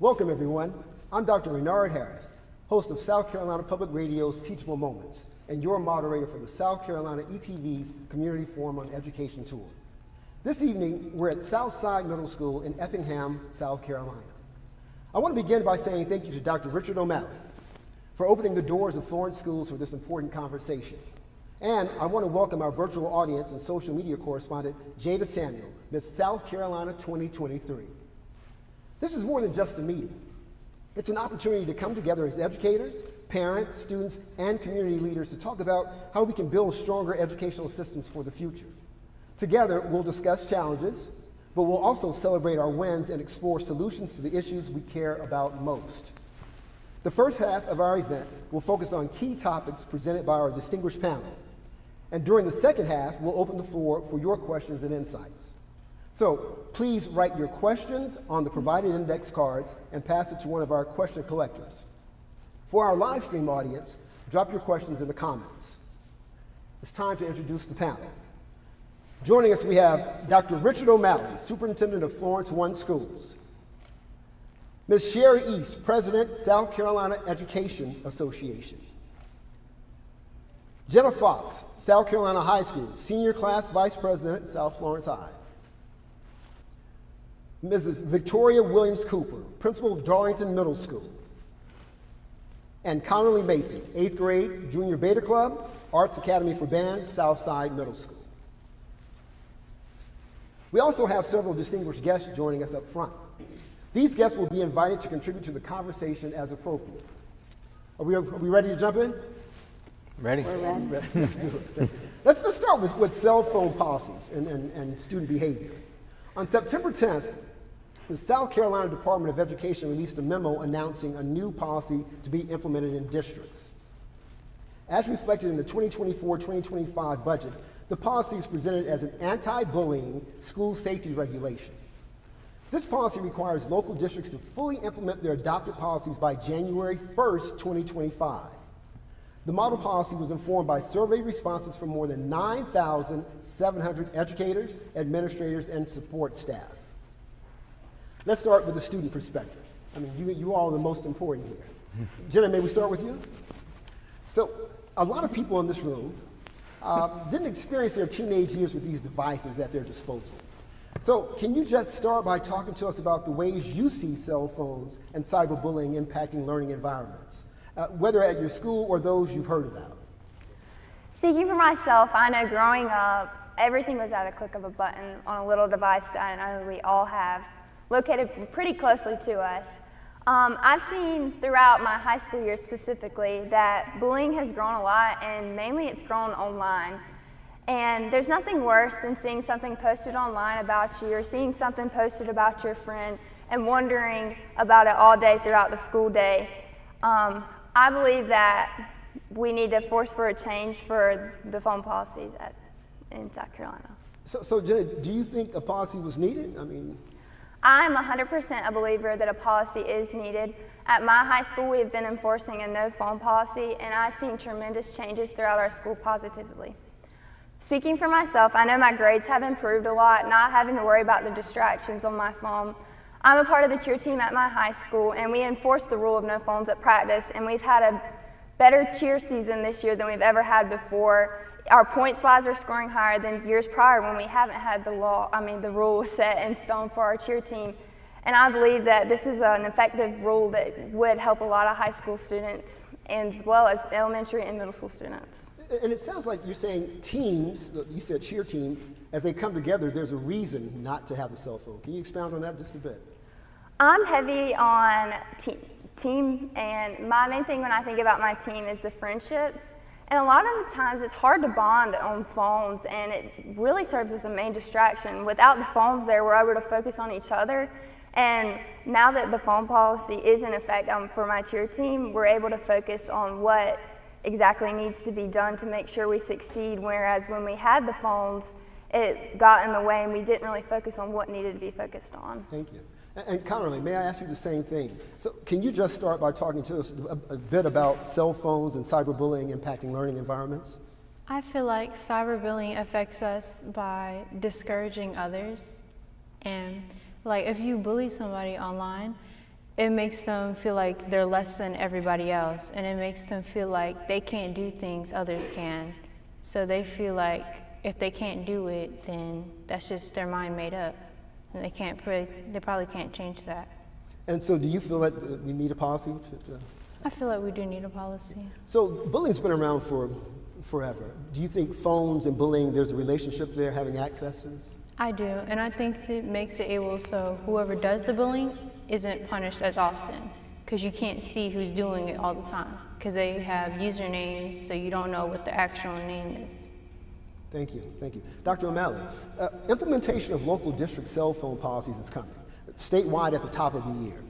Welcome, everyone. I'm Dr. Renard Harris, host of South Carolina Public Radio's Teachable Moments, and your moderator for the South Carolina ETV's Community Forum on Education Tour. This evening, we're at Southside Middle School in Effingham, South Carolina. I want to begin by saying thank you to Dr. Richard O'Malley for opening the doors of Florence schools for this important conversation. And I want to welcome our virtual audience and social media correspondent, Jada Samuel, Miss South Carolina 2023. This is more than just a meeting. It's an opportunity to come together as educators, parents, students, and community leaders to talk about how we can build stronger educational systems for the future. Together, we'll discuss challenges, but we'll also celebrate our wins and explore solutions to the issues we care about most. The first half of our event will focus on key topics presented by our distinguished panel. And during the second half, we'll open the floor for your questions and insights. So please write your questions on the provided index cards and pass it to one of our question collectors. For our live stream audience, drop your questions in the comments. It's time to introduce the panel. Joining us, we have Dr. Richard O'Malley, Superintendent of Florence 1 Schools. Ms. Sherry East, President, South Carolina Education Association. Jenna Fox, South Carolina High School, Senior Class Vice President, South Florence High. Mrs. Victoria Williams Cooper, Principal of Darlington Middle School. And Connerly Macy, 8th grade, Junior Beta Club, Arts Academy for Band, Southside Middle School. We also have several distinguished guests joining us up front. These guests will be invited to contribute to the conversation as appropriate. Are we ready to jump in? Ready. We're ready. Let's do it. Let's start with cell phone policies and student behavior. On September 10th, the South Carolina Department of Education released a memo announcing a new policy to be implemented in districts. As reflected in the 2024-2025 budget, the policy is presented as an anti-bullying school safety regulation. This policy requires local districts to fully implement their adopted policies by January 1st, 2025. The model policy was informed by survey responses from more than 9,700 educators, administrators, and support staff. Let's start with the student perspective. I mean, you all are the most important here. Jenna, may we start with you? So, a lot of people in this room didn't experience their teenage years with these devices at their disposal. So, can you just start by talking to us about the ways you see cell phones and cyberbullying impacting learning environments, whether at your school or those you've heard about? Speaking for myself, I know growing up, everything was at a click of a button on a little device that I know we all have, located pretty closely to us. I've seen throughout my high school years specifically that bullying has grown a lot, and mainly it's grown online. And there's nothing worse than seeing something posted online about you or seeing something posted about your friend and wondering about it all day throughout the school day. I believe that we need to force for a change for the phone policies in South Carolina. So Jenna, do you think a policy was needed? I'm 100% a believer that a policy is needed. At my high school, we've been enforcing a no phone policy, and I've seen tremendous changes throughout our school positively. Speaking for myself, I know my grades have improved a lot, not having to worry about the distractions on my phone. I'm a part of the cheer team at my high school, and we enforced the rule of no phones at practice, and we've had a better cheer season this year than we've ever had before. Our points-wise are scoring higher than years prior when we haven't had the rule set in stone for our cheer team. And I believe that this is an effective rule that would help a lot of high school students, as well as elementary and middle school students. And it sounds like you're saying teams, you said cheer team, as they come together, there's a reason not to have a cell phone. Can you expound on that just a bit? I'm heavy on team, and my main thing when I think about my team is the friendships. And a lot of the times it's hard to bond on phones, and it really serves as a main distraction. Without the phones there, we're able to focus on each other. And now that the phone policy is in effect for my cheer team, we're able to focus on what exactly needs to be done to make sure we succeed, whereas when we had the phones, it got in the way and we didn't really focus on what needed to be focused on. Thank you. And Connerly, may I ask you the same thing? So can you just start by talking to us a bit about cell phones and cyberbullying impacting learning environments? I feel like cyberbullying affects us by discouraging others. And like if you bully somebody online, it makes them feel like they're less than everybody else, and it makes them feel like they can't do things others can. So they feel like if they can't do it, then that's just their mind made up, and they probably can't change that. And so do you feel that we need a policy? I feel like we do need a policy. So bullying's been around for forever. Do you think phones and bullying, there's a relationship there, having access to this? I do, and I think it makes it able so whoever does the bullying isn't punished as often, because you can't see who's doing it all the time, because they have usernames, so you don't know what the actual name is. Thank you, thank you. Dr. O'Malley, implementation of local district cell phone policies is coming, statewide at the top of the year.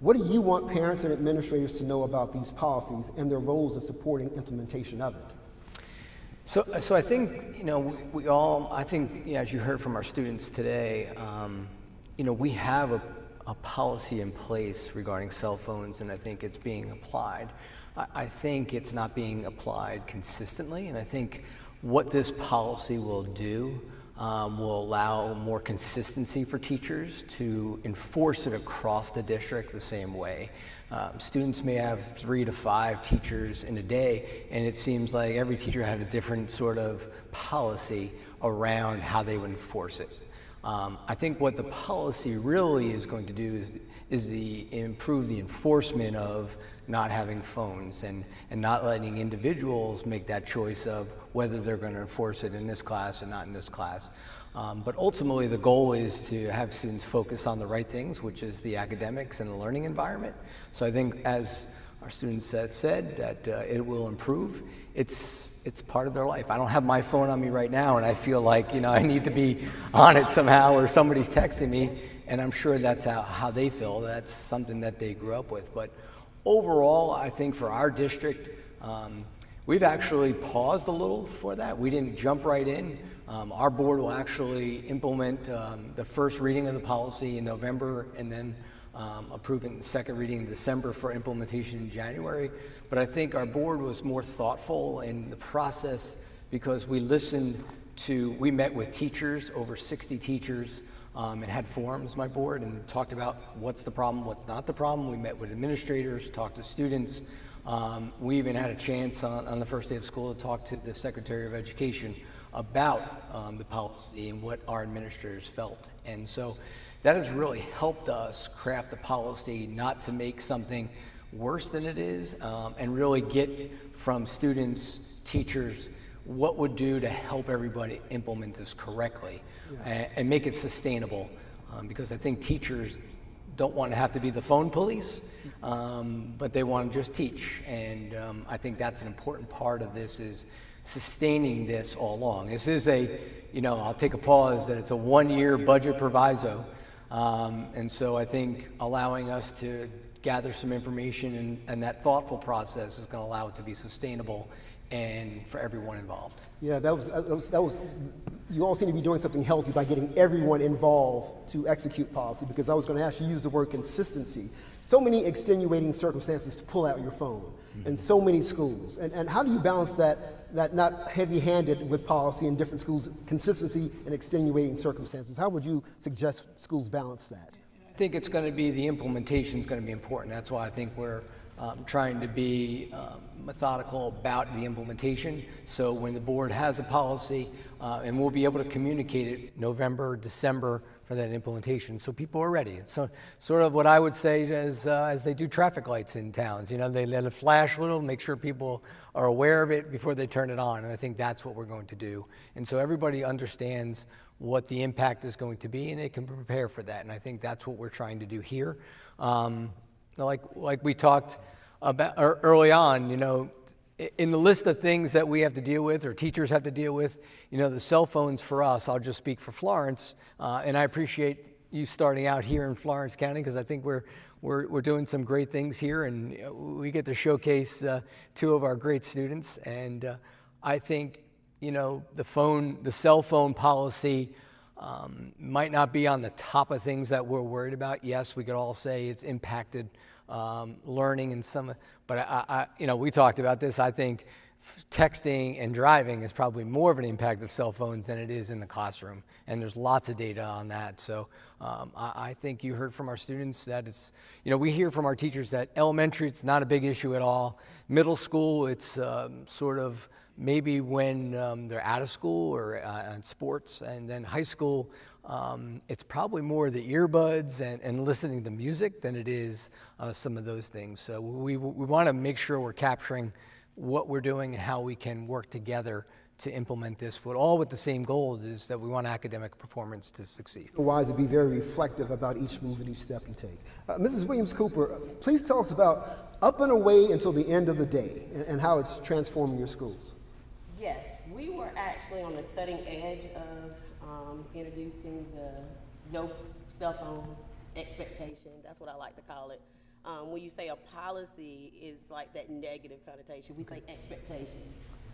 What do you want parents and administrators to know about these policies and their roles in supporting implementation of it? So I think, I think, as you heard from our students today, we have a policy in place regarding cell phones, and I think it's being applied. I think it's not being applied consistently, and I think what this policy will do will allow more consistency for teachers to enforce it across the district the same way. Students may have 3 to 5 teachers in a day, and it seems like every teacher had a different sort of policy around how they would enforce it. I think what the policy really is going to do is improve the enforcement of not having phones and not letting individuals make that choice of whether they're going to enforce it in this class and not in this class. But ultimately the goal is to have students focus on the right things, which is the academics and the learning environment. So I think, as our students have said, that it will improve. It's part of their life. I don't have my phone on me right now, and I feel like I need to be on it somehow, or somebody's texting me, and I'm sure that's how they feel. That's something that they grew up with. But overall, I think for our district, we've actually paused a little for that. We didn't jump right in. Our board will actually implement the first reading of the policy in November, and then approving the second reading in December for implementation in January. But I think our board was more thoughtful in the process because we met with teachers, over 60 teachers, and had forums, my board, and talked about what's the problem, what's not the problem. We met with administrators, talked to students. We even had a chance on the first day of school to talk to the Secretary of Education about the policy and what our administrators felt. And so that has really helped us craft the policy not to make something worse than it is, and really get from students, teachers, what would do to help everybody implement this correctly, and make it sustainable, because I think teachers don't want to have to be the phone police, but they want to just teach. And I think that's an important part of this, is sustaining this all along. This is I'll take a pause, that it's a 1-year budget proviso. And so I think allowing us to gather some information and that thoughtful process is going to allow it to be sustainable and for everyone involved. Yeah, that was, you all seem to be doing something healthy by getting everyone involved to execute policy, because I was going to ask you to use the word consistency. So many extenuating circumstances to pull out your phone in so many schools. And how do you balance that not heavy-handed with policy in different schools, consistency and extenuating circumstances? How would you suggest schools balance that? I think it's going to be, the implementation is going to be important. That's why I think we're trying to be methodical about the implementation. So when the board has a policy, and we'll be able to communicate it November, December for that implementation, so people are ready. It's sort of what I would say as they do traffic lights in towns. They let it flash a little, make sure people are aware of it before they turn it on. And I think that's what we're going to do. And so everybody understands what the impact is going to be, and they can prepare for that. And I think that's what we're trying to do here. Like we talked about early on, in the list of things that we have to deal with, or teachers have to deal with, the cell phones for us, I'll just speak for Florence, and I appreciate you starting out here in Florence County, because I think we're doing some great things here, and we get to showcase 2 of our great students. And I think the cell phone policy might not be on the top of things that we're worried about. Yes, we could all say it's impacted learning and some, but we talked about this. I think texting and driving is probably more of an impact of cell phones than it is in the classroom. And there's lots of data on that. So I think you heard from our students that it's, we hear from our teachers that elementary, it's not a big issue at all. Middle school, it's sort of maybe when they're out of school or on sports. And then high school, it's probably more the earbuds and listening to music than it is some of those things. So we want to make sure we're capturing what we're doing and how we can work together to implement this, but all with the same goal is that we want academic performance to succeed. Wise to be very reflective about each move and each step you take. Mrs. Williams-Cooper, please tell us about Up and Away Until the End of the Day and how it's transforming your schools. Yes, we were actually on the cutting edge of introducing the no cell phone expectation. That's what I like to call it. When you say a policy is like that negative connotation, we say expectation.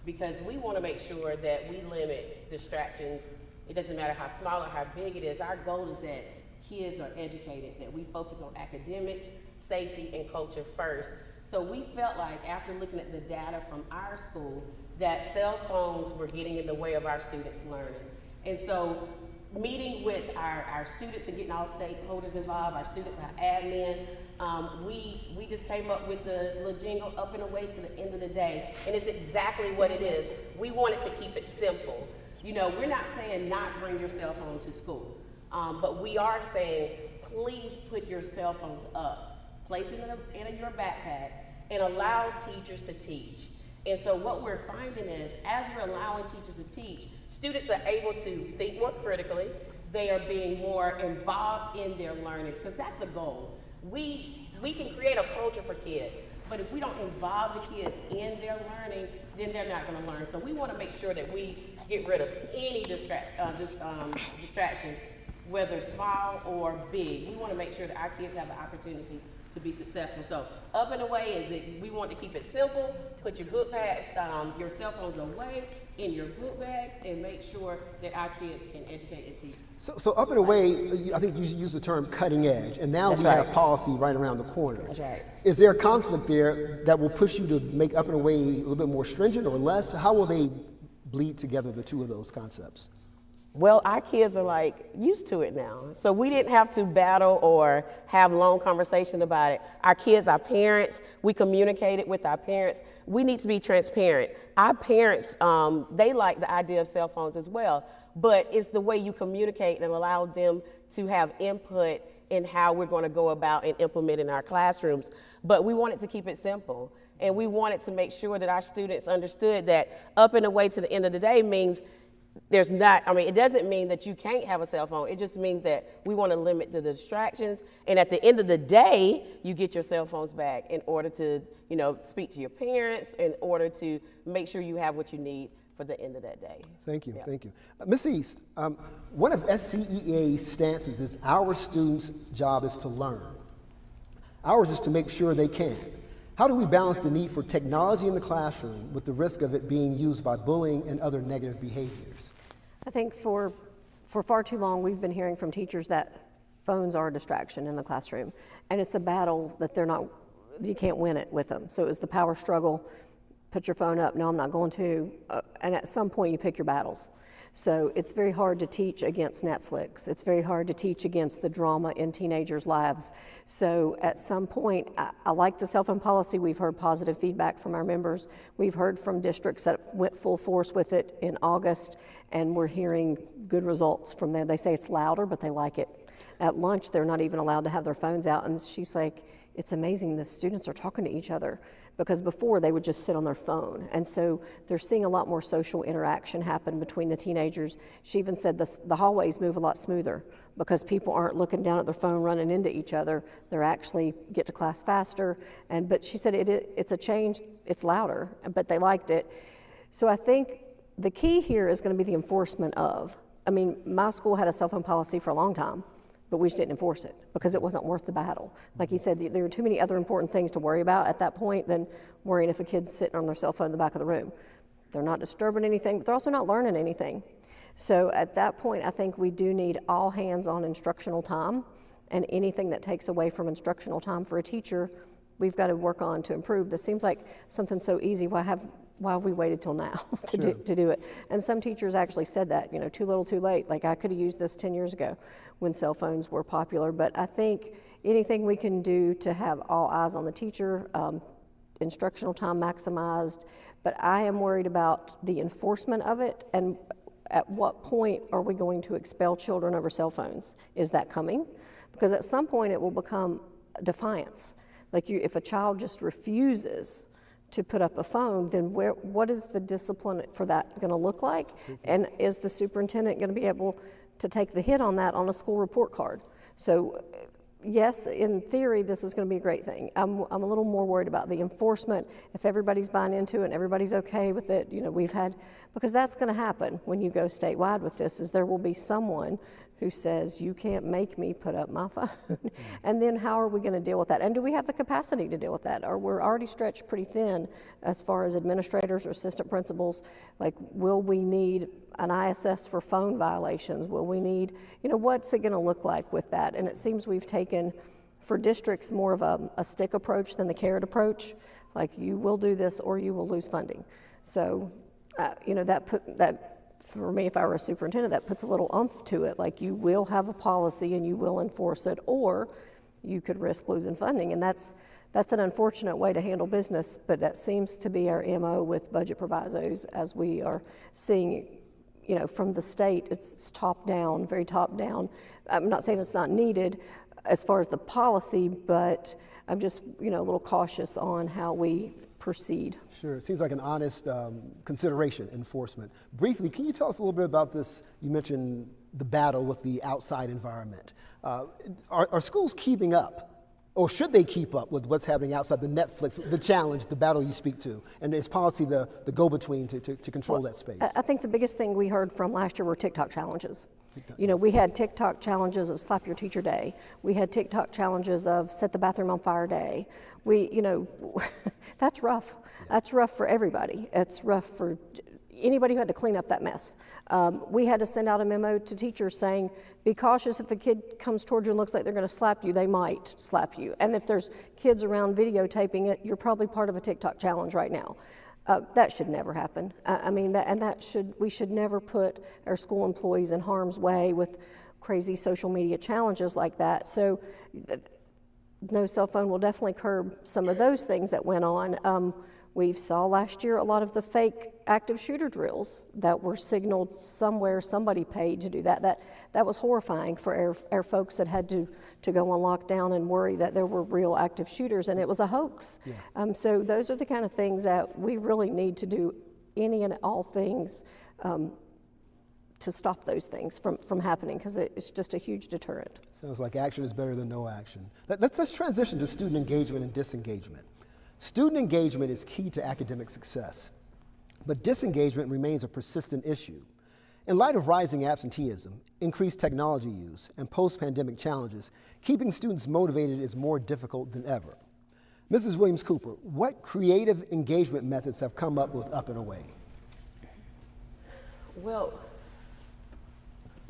Because we want to make sure that we limit distractions. It doesn't matter how small or how big it is. Our goal is that kids are educated, that we focus on academics, safety, and culture first. So we felt like after looking at the data from our school that cell phones were getting in the way of our students' learning. And so meeting with our students and getting all stakeholders involved, our students, our admin, we just came up with the little jingle, Up and Away to the End of the Day. And it's exactly what it is. We wanted to keep it simple. We're not saying not bring your cell phone to school, but we are saying please put your cell phones up, place them in your backpack, and allow teachers to teach. And so what we're finding is, as we're allowing teachers to teach, students are able to think more critically. They are being more involved in their learning, because that's the goal. We can create a culture for kids, but if we don't involve the kids in their learning, then they're not going to learn. So we want to make sure that we get rid of any distraction, whether small or big. We want to make sure that our kids have the opportunity to be successful. So Up and Away is that we want to keep it simple. Put your book bags, your cell phones away in your book bags, and make sure that our kids can educate and teach. So Up and Away, I think you use the term cutting edge, and now That's we right. have policy right around the corner. That's right. Is there a conflict there that will push you to make Up and Away a little bit more stringent or less? How will they bleed together, the two of those concepts? Well, our kids are like used to it now. So we didn't have to battle or have long conversation about it. Our kids, our parents, we communicated with our parents. We need to be transparent. Our parents, they like the idea of cell phones as well, but it's the way you communicate and allow them to have input in how we're going to go about and implement in our classrooms. But we wanted to keep it simple. And we wanted to make sure that our students understood that Up and Away to the End of the Day means there's not, it doesn't mean that you can't have a cell phone. It just means that we want to limit the distractions. And at the end of the day, you get your cell phones back in order to, speak to your parents, in order to make sure you have what you need for the end of that day. Thank you, Yeah. thank you. Ms. East, one of SCEA's stances is our students' job is to learn. Ours is to make sure they can. How do we balance the need for technology in the classroom with the risk of it being used by bullying and other negative behaviors? I think for far too long, we've been hearing from teachers that phones are a distraction in the classroom, and it's a battle that you can't win it with them. So it's the power struggle. Put your phone up. No, I'm not going to. And at some point, you pick your battles. So it's very hard to teach against Netflix. It's very hard to teach against the drama in teenagers' lives. So at some point, I like the cell phone policy. We've heard positive feedback from our members. We've heard from districts that went full force with it in August, and we're hearing good results from there. They say it's louder, but they like it. At lunch, they're not even allowed to have their phones out, and she's like, it's amazing the students are talking to each other, because before they would just sit on their phone. And so they're seeing a lot more social interaction happen between the teenagers. She even said the hallways move a lot smoother because people aren't looking down at their phone running into each other. They're actually get to class faster. But she said it's a change, it's louder, but they liked it. So I think the key here is going to be the enforcement of. My school had a cell phone policy for a long time, but we just didn't enforce it because it wasn't worth the battle. Like you said, there were too many other important things to worry about at that point than worrying if a kid's sitting on their cell phone in the back of the room. They're not disturbing anything, but they're also not learning anything. So at that point, I think we do need all hands on instructional time, and anything that takes away from instructional time for a teacher, we've got to work on to improve. This seems like something so easy. Why have why have we waited till now to do it? And some teachers actually said that, you know, too little, too late. Like, I could have used this 10 years ago when cell phones were popular. But I think anything we can do to have all eyes on the teacher, instructional time maximized. But I am worried about the enforcement of it, and at what point are we going to expel children over cell phones? Is that coming? Because at some point it will become defiance. Like, if a child just refuses to put up a phone, then what is the discipline for that going to look like? And is the superintendent going to be able to take the hit on that on a school report card? So yes, in theory, this is going to be a great thing. I'm a little more worried about the enforcement. If everybody's buying into it and everybody's okay with it, you know, because that's going to happen when you go statewide with this, is there will be someone who says, you can't make me put up my phone. And then how are we going to deal with that? And do we have the capacity to deal with that? Or we're already stretched pretty thin as far as administrators or assistant principals. Like, will we need an ISS for phone violations? Will we need, you know, what's it going to look like with that? And it seems we've taken, for districts, more of a stick approach than the carrot approach. Like, you will do this or you will lose funding. So, you know, that for me, if I were a superintendent, that puts a little oomph to it. Like, you will have a policy and you will enforce it, or you could risk losing funding. And that's an unfortunate way to handle business, but that seems to be our MO with budget provisos, as we are seeing, you know, from the state. It's top down, very top down. I'm not saying it's not needed as far as the policy, but I'm just, you know, a little cautious on how we proceed. Sure, it seems like an honest consideration, enforcement. Briefly, can you tell us a little bit about this? You mentioned the battle with the outside environment. Are schools keeping up, or should they keep up with what's happening outside the Netflix, the challenge, the battle you speak to, and is policy the go-between to control that space? I think the biggest thing we heard from last year were TikTok challenges. You know, we had TikTok challenges of Slap Your Teacher Day. We had TikTok challenges of Set the Bathroom on Fire Day. You know, that's rough. That's rough for everybody. It's rough for anybody who had to clean up that mess. We had to send out a memo to teachers saying, be cautious if a kid comes towards you and looks like they're going to slap you, they might slap you. And if there's kids around videotaping it, you're probably part of a TikTok challenge right now. That should never happen. I mean, we should never put our school employees in harm's way with crazy social media challenges like that. So no cell phone will definitely curb some of those things that went on. We saw last year a lot of the fake active shooter drills that were signaled somewhere, somebody paid to do that. That was horrifying for our folks that had to go on lockdown and worry that there were real active shooters, and it was a hoax. Yeah. So those are the kind of things that we really need to do any and all things to stop those things from happening, because it's just a huge deterrent. Sounds like action is better than no action. Let's transition to student engagement and disengagement. Student engagement is key to academic success, but disengagement remains a persistent issue. In light of rising absenteeism, increased technology use, and post-pandemic challenges, keeping students motivated is more difficult than ever. Mrs. Williams-Cooper, what creative engagement methods have come up with Up and Away? Well,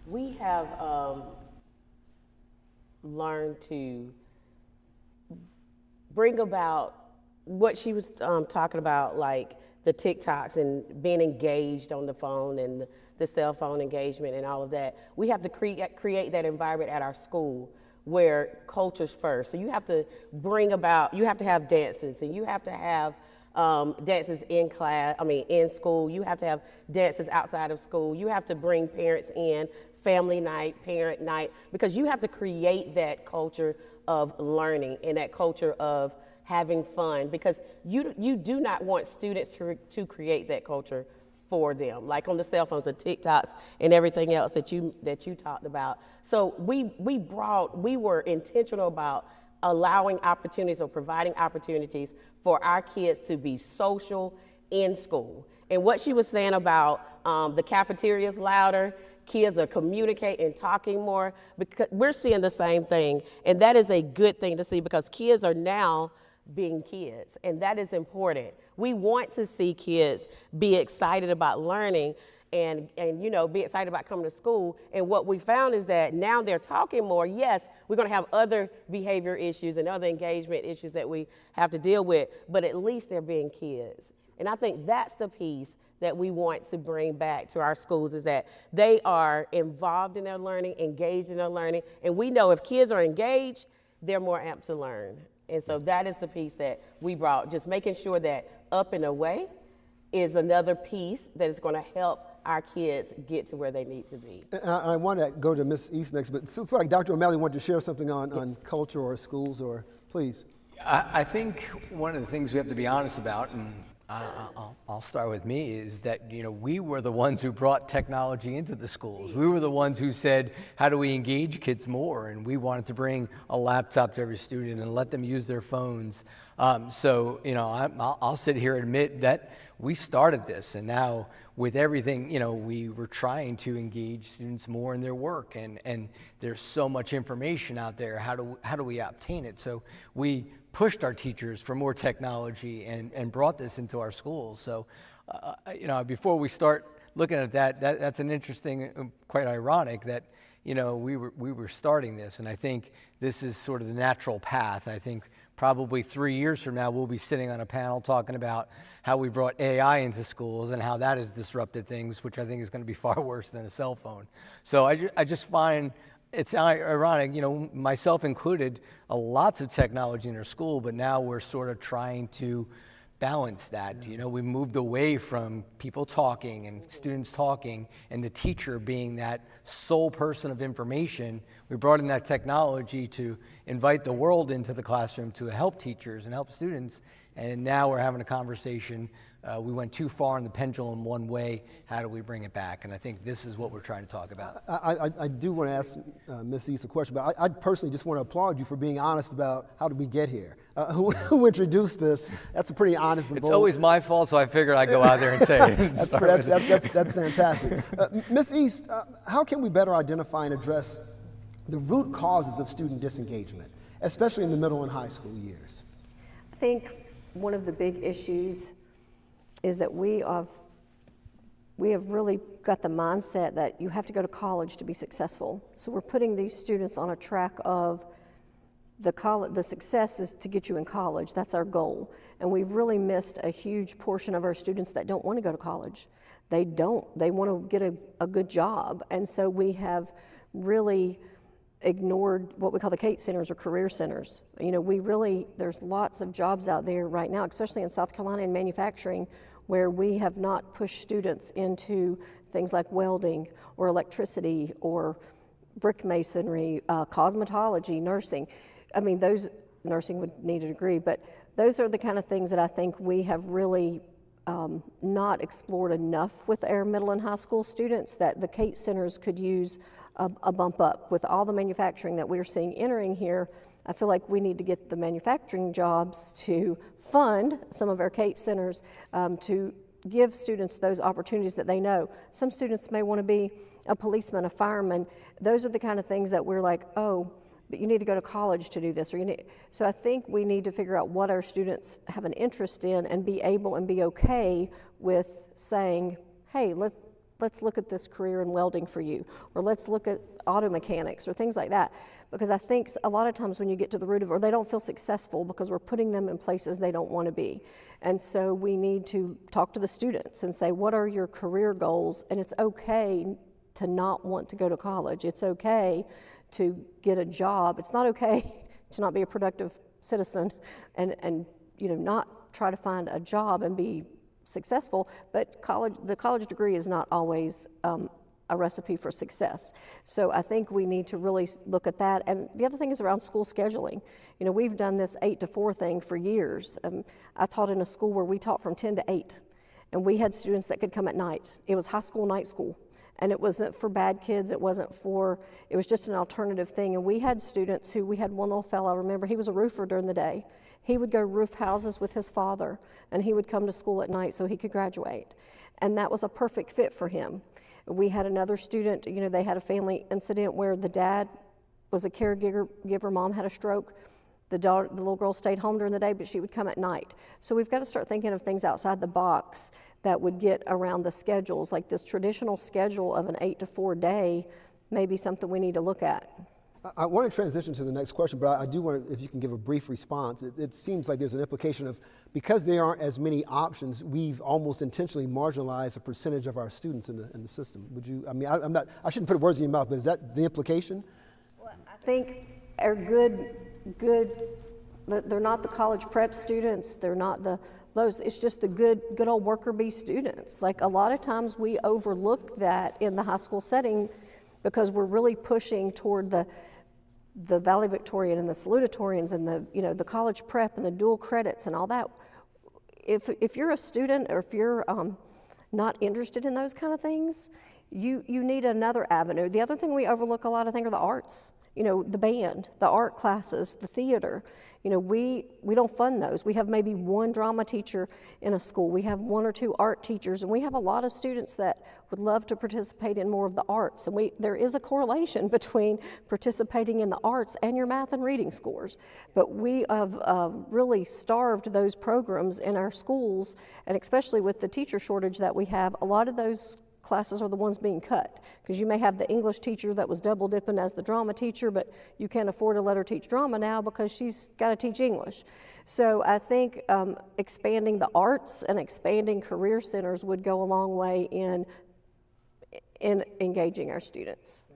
we have learned to bring about what she was talking about, like the TikToks and being engaged on the phone and the cell phone engagement and all of that. We have to create that environment at our school where culture's first. So you have to you have to have dances, and you have to have dances in school. You have to have dances outside of school. You have to bring parents in, family night, parent night, because you have to create that culture of learning and that culture of having fun, because you do not want students to create that culture for them, like on the cell phones, the TikToks, and everything else that you talked about. So we were intentional about allowing opportunities or providing opportunities for our kids to be social in school. And what she was saying about the cafeteria's louder, kids are communicating and talking more, because we're seeing the same thing, and that is a good thing to see, because kids are now being kids, and that is important. We want to see kids be excited about learning and be excited about coming to school. And what we found is that now they're talking more. Yes, we're going to have other behavior issues and other engagement issues that we have to deal with, but at least they're being kids. And I think that's the piece that we want to bring back to our schools, is that they are involved in their learning, engaged in their learning, and we know if kids are engaged, they're more apt to learn. And so that is the piece that we brought, just making sure that up and away is another piece that is going to help our kids get to where they need to be. I want to go to Ms. East next, but it looks like Dr. O'Malley wanted to share something on culture or schools, or please. I think one of the things we have to be honest about, and I'll start with me, is that we were the ones who brought technology into the schools. We were the ones who said, how do we engage kids more? And we wanted to bring a laptop to every student and let them use their phones. So I'll sit here and admit that we started this, and now with everything, we were trying to engage students more in their work, and there's so much information out there. How do we obtain it? So we pushed our teachers for more technology and brought this into our schools. So, before we start looking at that's an interesting, quite ironic that, we were starting this, and I think this is sort of the natural path. I think probably 3 years from now, we'll be sitting on a panel talking about how we brought AI into schools and how that has disrupted things, which I think is going to be far worse than a cell phone. So I just find it's ironic, myself included, lots of technology in our school, but now we're sort of trying to balance that. We moved away from people talking and students talking and the teacher being that sole person of information. We brought in that technology to invite the world into the classroom to help teachers and help students, and now we're having a conversation. We went too far in the pendulum one way. How do we bring it back? And I think this is what we're trying to talk about. I do want to ask Ms. East a question, but I personally just want to applaud you for being honest about how did we get here. Who introduced this? That's a pretty honest and bold. It's always my fault, so I figured I'd go out there and say it. That's fantastic. Ms. East, how can we better identify and address the root causes of student disengagement, especially in the middle and high school years? I think one of the big issues is that we have really got the mindset that you have to go to college to be successful. So we're putting these students on a track of the success is to get you in college. That's our goal. And we've really missed a huge portion of our students that don't want to go to college. They want to get a good job. And so we have really ignored what we call the CATE centers or career centers. There's lots of jobs out there right now, especially in South Carolina in manufacturing, where we have not pushed students into things like welding or electricity or brick masonry, cosmetology, nursing. Nursing would need a degree, but those are the kind of things that I think we have really not explored enough with our middle and high school students, that the CATE centers could use a bump up. With all the manufacturing that we're seeing entering here, I feel like we need to get the manufacturing jobs to fund some of our CATE centers to give students those opportunities that they know. Some students may want to be a policeman, a fireman. Those are the kind of things that we're like, oh, but you need to go to college to do this. So I think we need to figure out what our students have an interest in and be able and be okay with saying, hey, let's look at this career in welding for you, or let's look at auto mechanics or things like that. Because I think a lot of times when you get to the root of it, or they don't feel successful because we're putting them in places they don't want to be. And so we need to talk to the students and say, what are your career goals? And it's okay to not want to go to college. It's okay to get a job. It's not okay to not be a productive citizen and not try to find a job and be successful, but the college degree is not always a recipe for success. So I think we need to really look at that. And the other thing is around school scheduling. We've done this 8 to 4 thing for years. I taught in a school where we taught from 10 to 8, and we had students that could come at night. It was high school, night school. And it wasn't for bad kids, it was just an alternative thing. And we had students we had one little fellow, I remember, he was a roofer during the day. He would go roof houses with his father, and he would come to school at night so he could graduate. And that was a perfect fit for him. We had another student, they had a family incident where the dad was a caregiver, mom had a stroke. The little girl stayed home during the day, but she would come at night. So we've got to start thinking of things outside the box that would get around the schedules, like this traditional schedule of an 8 to 4 day may be something we need to look at. I want to transition to the next question, but I do want to, if you can give a brief response. It seems like there's an implication of, because there aren't as many options, we've almost intentionally marginalized a percentage of our students in the system. Would you, I mean, I shouldn't put words in your mouth, but is that the implication? Well, I think are good, they're not the college prep students, they're not the lows, it's just the good old worker bee students. Like, a lot of times we overlook that in the high school setting because we're really pushing toward the valedictorian and the salutatorians and the college prep and the dual credits and all that. If you're a student, or if you're not interested in those kind of things, you need another avenue. The other thing we overlook a lot, I think, are the arts. The band, the art classes, the theater. We don't fund those. We have maybe one drama teacher in a school. We have one or two art teachers, and we have a lot of students that would love to participate in more of the arts. And there is a correlation between participating in the arts and your math and reading scores. But we have really starved those programs in our schools, and especially with the teacher shortage that we have, a lot of those classes are the ones being cut, because you may have the English teacher that was double dipping as the drama teacher, but you can't afford to let her teach drama now because she's got to teach English. So I think expanding the arts and expanding career centers would go a long way in engaging our students.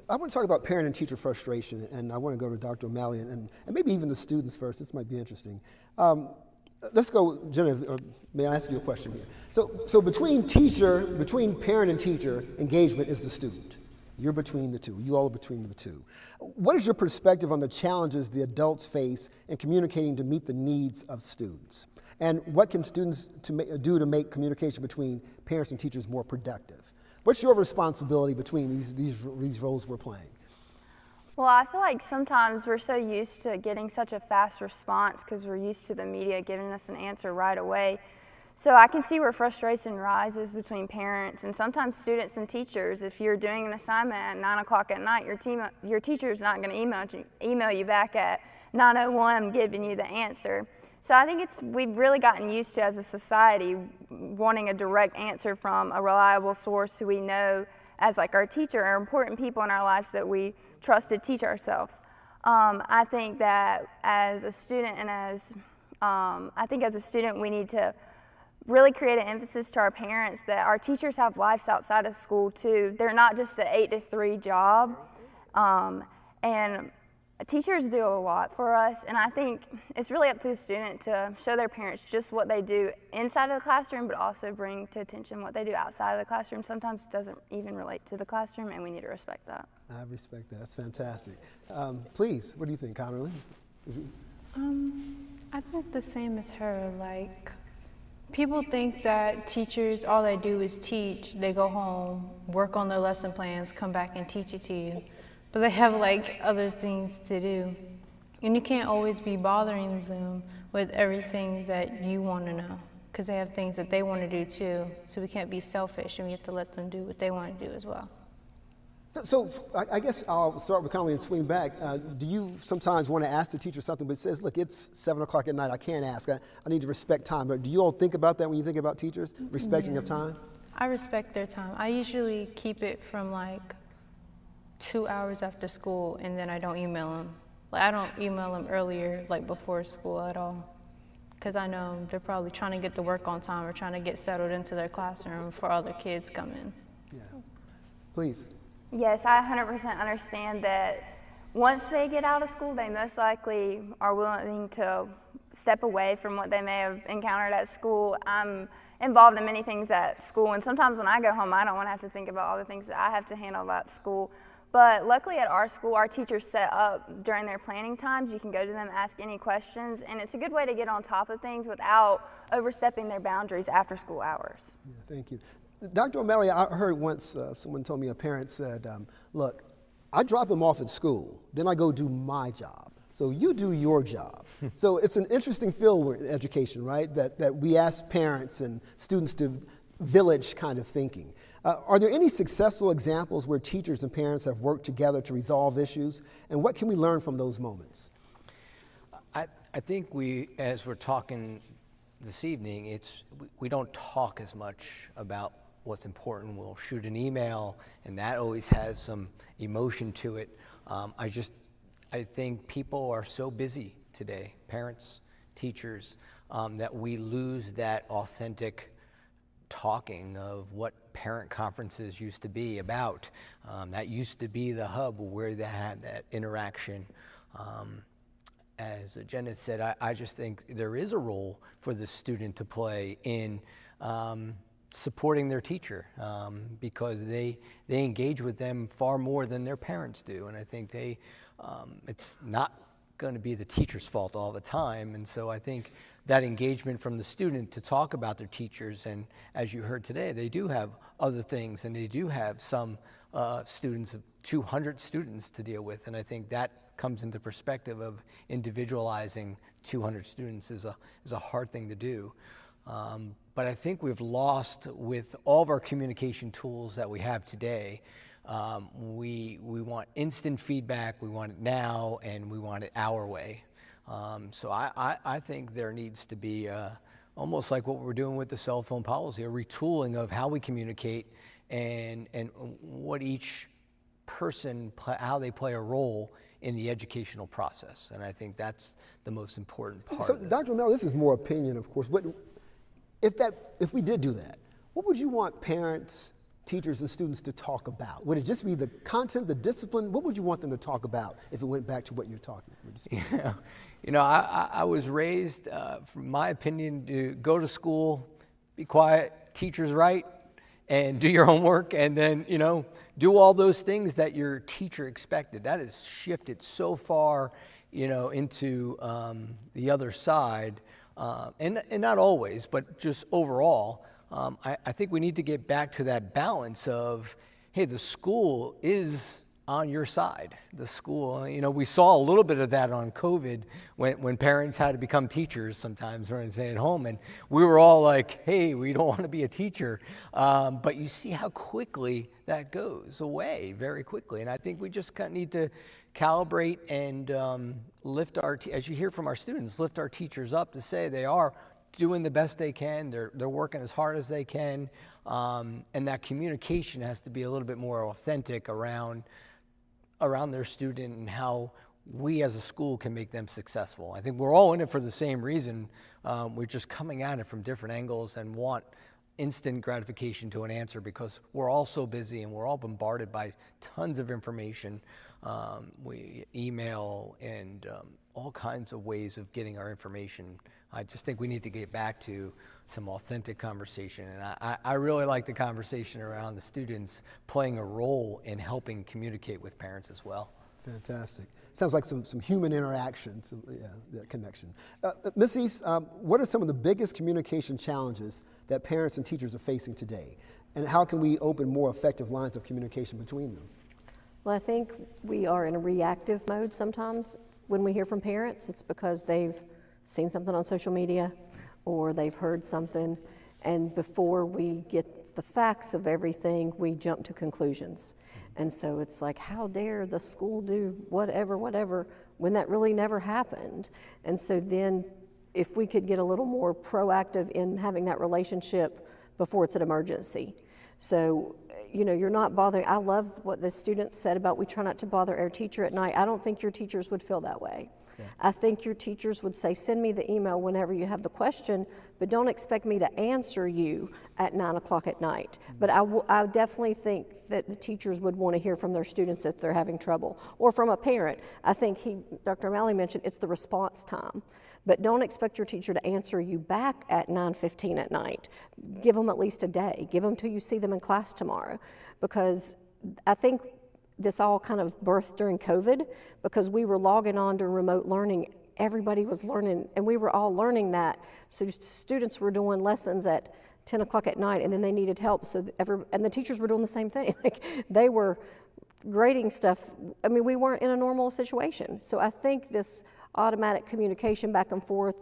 I want to talk about parent and teacher frustration, and I want to go to Dr. O'Malley and maybe even the students first. This might be interesting. Let's go, Jenna, may I ask you a question here? So between parent and teacher, engagement is the student. You're between the two. You all are between the two. What is your perspective on the challenges the adults face in communicating to meet the needs of students? And what can students do to make communication between parents and teachers more productive? What's your responsibility between these roles we're playing? Well, I feel like sometimes we're so used to getting such a fast response because we're used to the media giving us an answer right away. So I can see where frustration rises between parents and sometimes students and teachers. If you're doing an assignment at 9 o'clock at night, your teacher's not going to email you back at 9:01 giving you the answer. So I think we've really gotten used to, as a society, wanting a direct answer from a reliable source who we know as like our teacher, or important people in our lives that we trust to teach ourselves. I think that as a student we need to really create an emphasis to our parents that our teachers have lives outside of school too. They're not just an 8 to 3 job. And teachers do a lot for us, and I think it's really up to the student to show their parents just what they do inside of the classroom, but also bring to attention what they do outside of the classroom. Sometimes it doesn't even relate to the classroom, and we need to respect that. I respect that. That's fantastic. Please, what do you think, Connerly? I think the same as her. Like, people think that teachers, all they do is teach. They go home, work on their lesson plans, come back and teach it to you. But they have like other things to do. And you can't always be bothering them with everything that you want to know, because they have things that they want to do too. So we can't be selfish, and we have to let them do what they want to do as well. So I guess I'll start with Connerly and swing back. Do you sometimes want to ask the teacher something, but it says, look, it's 7 o'clock at night, I can't ask, I need to respect time. But do you all think about that when you think about teachers, respecting of time? I respect their time. I usually keep it from like 2 hours after school, and then I don't email them. Like, I don't email them earlier, like before school at all, because I know they're probably trying to get the work on time or trying to get settled into their classroom before other kids come in. Yeah. Please. Yes, I 100% understand that once they get out of school, they most likely are willing to step away from what they may have encountered at school. I'm involved in many things at school, and sometimes when I go home, I don't want to have to think about all the things that I have to handle about school. But luckily at our school, our teachers set up during their planning times. You can go to them, ask any questions, and it's a good way to get on top of things without overstepping their boundaries after school hours. Yeah, thank you. Dr. O'Malley, I heard once someone told me, a parent said, look, I drop them off at school, then I go do my job. So you do your job. So it's an interesting field with education, right? That we ask parents and students to village kind of thinking. Are there any successful examples where teachers and parents have worked together to resolve issues? And what can we learn from those moments? I think as we're talking this evening, we don't talk as much about what's important. We'll shoot an email, and that always has some emotion to it. I think people are so busy today, parents, teachers, that we lose that authentic talking of what parent conferences used to be about. That used to be the hub where they had that interaction. As Jenna said, I just think there is a role for the student to play in supporting their teacher, because they engage with them far more than their parents do. And I think it's not going to be the teacher's fault all the time. And so I think that engagement from the student to talk about their teachers, and as you heard today, they do have other things, and they do have some students, 200 students to deal with. And I think that comes into perspective of individualizing 200 students is a hard thing to do. But I think we've lost, with all of our communication tools that we have today, we want instant feedback, we want it now, and we want it our way. So I think there needs to be almost like what we're doing with the cell phone policy, a retooling of how we communicate and what each person, how they play a role in the educational process. And I think that's the most important part of this. Dr. O'Malley, this is more opinion, of course, but if we did do that, what would you want parents, teachers, and students to talk about? Would it just be the content, the discipline? What would you want them to talk about if it went back to what you're talking about? I was raised, from my opinion, to go to school, be quiet, teacher's right, and do your homework, and then, do all those things that your teacher expected. That has shifted so far, into the other side, and not always, but just overall. I think we need to get back to that balance of, hey, the school is on your side. The school, we saw a little bit of that on COVID when parents had to become teachers sometimes when staying at home, and we were all like, hey, we don't want to be a teacher. But you see how quickly that goes away, very quickly. And I think we just kind of need to calibrate and lift as you hear from our students, lift our teachers up to say they are doing the best they can, they're working as hard as they can, and that communication has to be a little bit more authentic around their student and how we as a school can make them successful. I think we're all in it for the same reason. We're just coming at it from different angles and want instant gratification to an answer because we're all so busy and we're all bombarded by tons of information. We email and all kinds of ways of getting our information. I just think we need to get back to some authentic conversation. And I really like the conversation around the students playing a role in helping communicate with parents as well. Fantastic. Sounds like some human interaction, that connection. Ms. East, what are some of the biggest communication challenges that parents and teachers are facing today? And how can we open more effective lines of communication between them? Well, I think we are in a reactive mode sometimes when we hear from parents. It's because they've seen something on social media or they've heard something, and before we get the facts of everything, we jump to conclusions. And so it's like, how dare the school do whatever, when that really never happened. And so then if we could get a little more proactive in having that relationship before it's an emergency. So, you're not bothering. I love what the students said about we try not to bother our teacher at night. I don't think your teachers would feel that way. Yeah. I think your teachers would say, send me the email whenever you have the question, but don't expect me to answer you at 9 o'clock at night. Mm-hmm. But I definitely think that the teachers would want to hear from their students if they're having trouble, or from a parent. I think Dr. O'Malley mentioned it's the response time. But don't expect your teacher to answer you back at 9:15 at night. Give them at least a day. Give them till you see them in class tomorrow. Because I think this all kind of birthed during COVID, because we were logging on to remote learning. Everybody was learning, and we were all learning that. So students were doing lessons at 10 o'clock at night, and then they needed help. And the teachers were doing the same thing. Like, they were grading stuff. I mean, we weren't in a normal situation. So I think this automatic communication back and forth,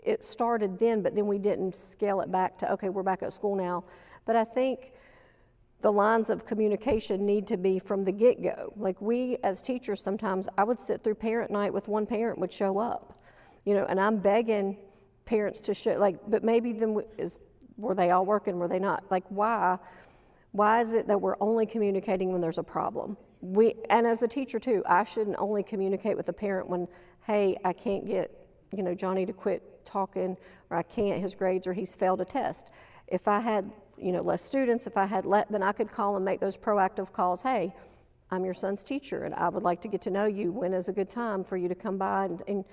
it started then, but then we didn't scale it back to, okay, we're back at school now. But I think the lines of communication need to be from the get-go. Like, we as teachers, sometimes I would sit through parent night with one parent would show up, and I'm begging parents to show, but maybe then Were they all working? Were they not? Like, why? Why is it that we're only communicating when there's a problem? And as a teacher too, I shouldn't only communicate with the parent when, hey, I can't get, Johnny to quit talking, or I can't, his grades, or he's failed a test. If I had, less students, if I had then I could call and make those proactive calls. Hey, I'm your son's teacher, and I would like to get to know you. When is a good time for you to come by and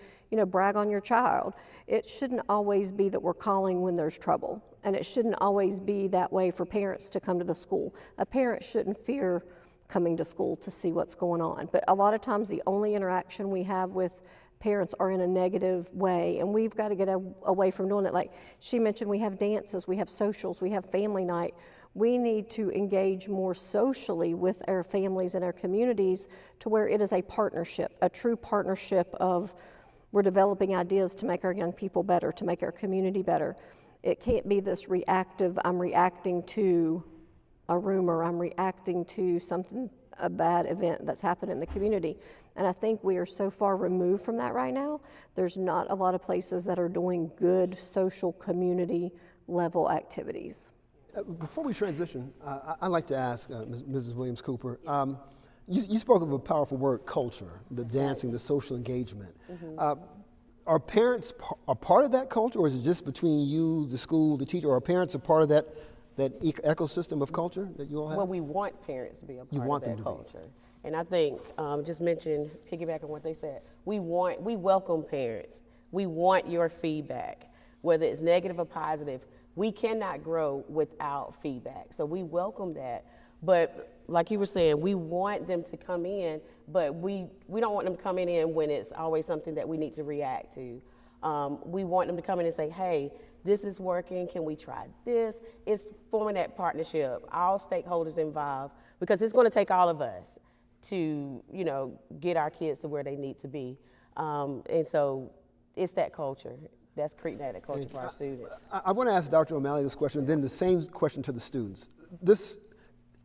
brag on your child? It shouldn't always be that we're calling when there's trouble, and it shouldn't always be that way for parents to come to the school. A parent shouldn't fear coming to school to see what's going on, but a lot of times the only interaction we have with parents are in a negative way, and we've got to get away from doing it. Like she mentioned, we have dances, we have socials, we have family night. We need to engage more socially with our families and our communities to where it is a partnership, a true partnership of we're developing ideas to make our young people better, to make our community better. It can't be this reactive, I'm reacting to a rumor, I'm reacting to something, a bad event that's happened in the community. And I think we are so far removed from that right now. There's not a lot of places that are doing good social community level activities. Before we transition, I'd like to ask Mrs. Williams-Cooper, you spoke of a powerful word, culture, the dancing, the social engagement. Are parents a part of that culture, or is it just between you, the school, the teacher, or are parents a part of that ecosystem of culture that you all have? Well, we want parents to be a part of that culture. Be. And I think, just mentioned, piggyback on what they said, we welcome parents. We want your feedback, whether it's negative or positive. We cannot grow without feedback. So we welcome that. But like you were saying, we want them to come in, but we don't want them coming in when it's always something that we need to react to. We want them to come in and say, hey, this is working, can we try this? It's forming that partnership, all stakeholders involved, because it's gonna take all of us to, get our kids to where they need to be. And so it's that culture. That's creating that culture for our students. I want to ask Dr. O'Malley this question, then the same question to the students. This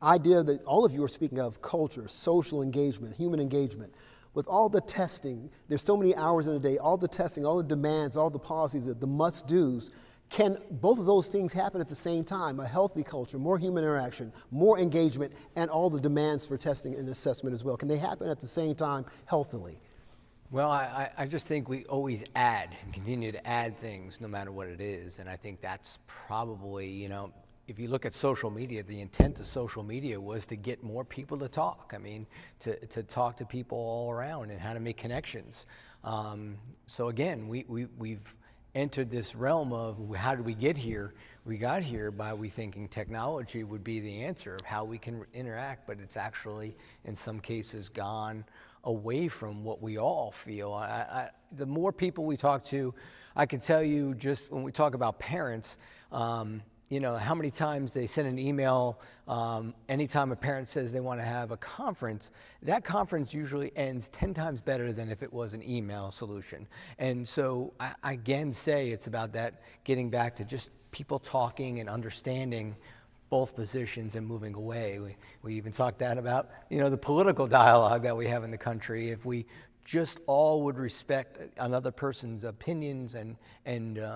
idea that all of you are speaking of, culture, social engagement, human engagement, with all the testing, there's so many hours in a day, all the testing, all the demands, all the policies, the must-dos, can both of those things happen at the same time? A healthy culture, more human interaction, more engagement, and all the demands for testing and assessment as well. Can they happen at the same time healthily? Well, I just think we always add and continue to add things no matter what it is. And I think that's probably, if you look at social media, the intent of social media was to get more people to talk. I mean, to talk to people all around and how to make connections. So again, we've entered this realm of how did we get here? We got here by we thinking technology would be the answer of how we can interact, but it's actually in some cases gone away from what we all feel. The more people we talk to, I can tell you just when we talk about parents, how many times they send an email, anytime a parent says they want to have a conference, that conference usually ends 10 times better than if it was an email solution. And so I again say it's about that getting back to just people talking and understanding both positions and moving away. We even talked about, the political dialogue that we have in the country. If we just all would respect another person's opinions and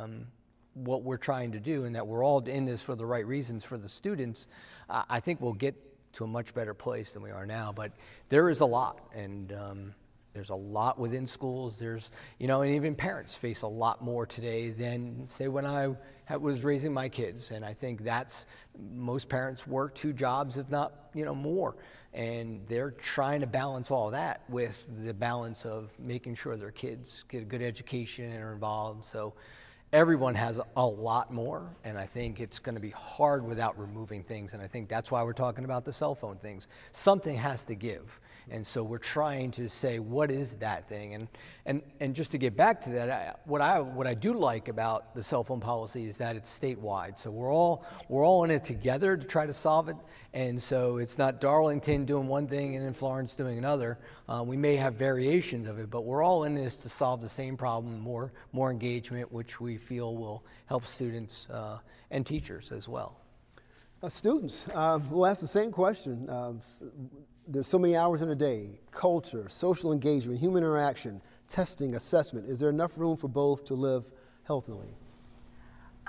what we're trying to do, and that we're all in this for the right reasons for the students, I think we'll get to a much better place than we are now. But there is a lot, and there's a lot within schools. There's, and even parents face a lot more today than, say, when I was raising my kids. And I think most parents work 2 jobs, if not, more. And they're trying to balance all that with the balance of making sure their kids get a good education and are involved. So everyone has a lot more, and I think it's going to be hard without removing things, and I think that's why we're talking about the cell phone things. Something has to give, and so we're trying to say, what is that thing? And just to get back to that, what I do like about the cell phone policy is that it's statewide, so we're all in it together to try to solve it, and so it's not Darlington doing one thing and then Florence doing another. We may have variations of it, but we're all in this to solve the same problem, more engagement, which we feel will help students and teachers as well. Students, we'll ask the same question. There's so many hours in a day: culture, social engagement, human interaction, testing, assessment. Is there enough room for both to live healthily?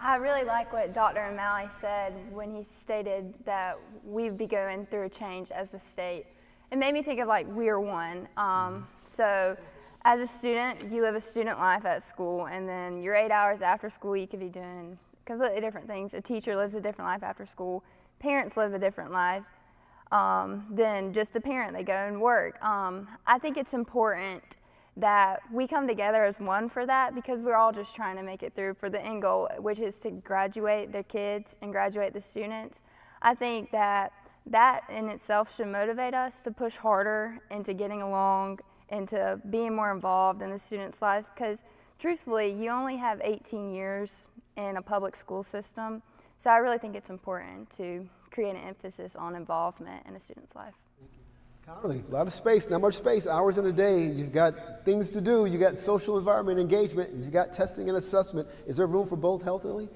I really like what Dr. O'Malley said when he stated that we'd be going through a change as the state. It made me think of like we're one. So as a student, you live a student life at school, and then your 8 hours after school, you could be doing completely different things. A teacher lives a different life after school. Parents live a different life than just a parent. They go and work. I think it's important that we come together as one for that, because we're all just trying to make it through for the end goal, which is to graduate their kids and graduate the students. I think that in itself should motivate us to push harder into getting along, into being more involved in the student's life, because truthfully, you only have 18 years in a public school system. So I really think it's important to create an emphasis on involvement in a student's life. Connerly, a lot of space, not much space, hours in a day. You've got things to do. You got social environment engagement. You got testing and assessment. Is there room for both healthily?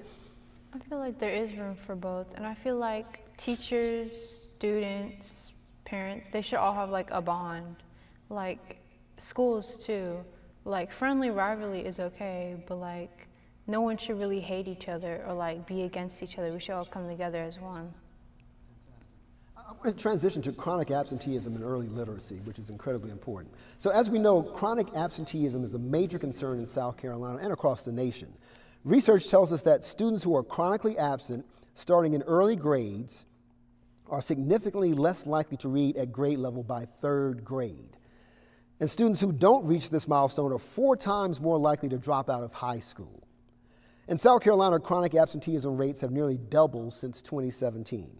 I feel like there is room for both, and I feel like teachers, students, parents, they should all have like a bond. Like schools too. Like friendly rivalry is okay, but like no one should really hate each other or like be against each other. We should all come together as one. I want to transition to chronic absenteeism and early literacy, which is incredibly important. So as we know, chronic absenteeism is a major concern in South Carolina and across the nation. Research tells us that students who are chronically absent, starting in early grades, are significantly less likely to read at grade level by 3rd grade. And students who don't reach this milestone are 4 times more likely to drop out of high school. In South Carolina, chronic absenteeism rates have nearly doubled since 2017.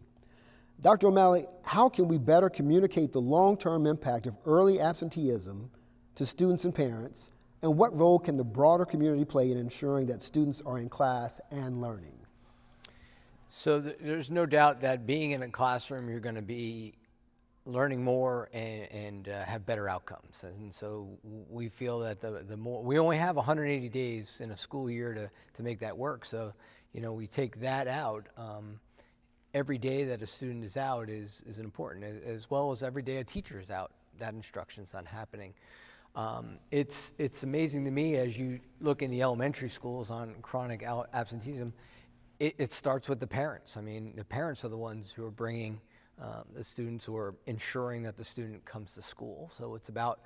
Dr. O'Malley, how can we better communicate the long-term impact of early absenteeism to students and parents, and what role can the broader community play in ensuring that students are in class and learning? So there's no doubt that being in a classroom, you're going to be learning more and have better outcomes. And so we feel that the more, we only have 180 days in a school year to make that work. So, you know, we take that out. Every day that a student is out is important, as well as every day a teacher is out. That instruction's not happening. It's amazing to me as you look in the elementary schools on chronic absenteeism, it starts with the parents. I mean, the parents are the ones who are bringing the students, who are ensuring that the student comes to school. So it's about,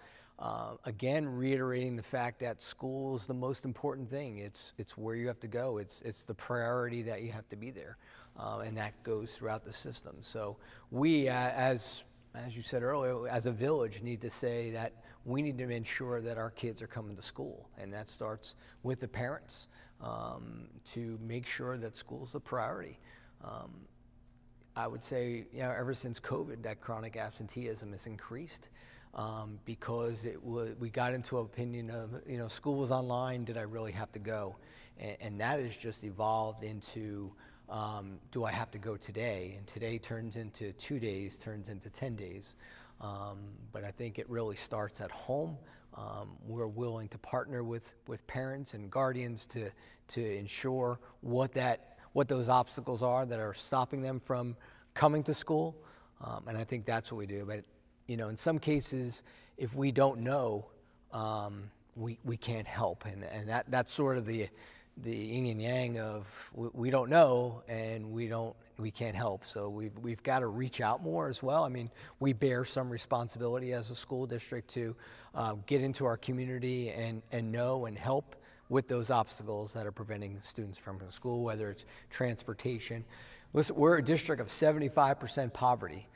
again, reiterating the fact that school is the most important thing. It's where you have to go. It's the priority that you have to be there. And that goes throughout the system. So we, as you said earlier, as a village, need to say that we need to ensure that our kids are coming to school. And that starts with the parents to make sure that school's the priority. I would say, you know, ever since COVID, that chronic absenteeism has increased because we got into an opinion of, you know, school was online, did I really have to go? And that has just evolved into, do I have to go today? And today turns into 2 days, turns into 10 days. But I think it really starts at home. We're willing to partner with parents and guardians to ensure what those obstacles are that are stopping them from coming to school. And I think that's what we do. But, you know, in some cases, if we don't know, we can't help. And that's sort of the yin and yang of we don't know and we can't help. So we've got to reach out more as well. I mean, we bear some responsibility as a school district to get into our community and know and help with those obstacles that are preventing students from going to school, whether it's transportation. Listen, we're a district of 75% poverty.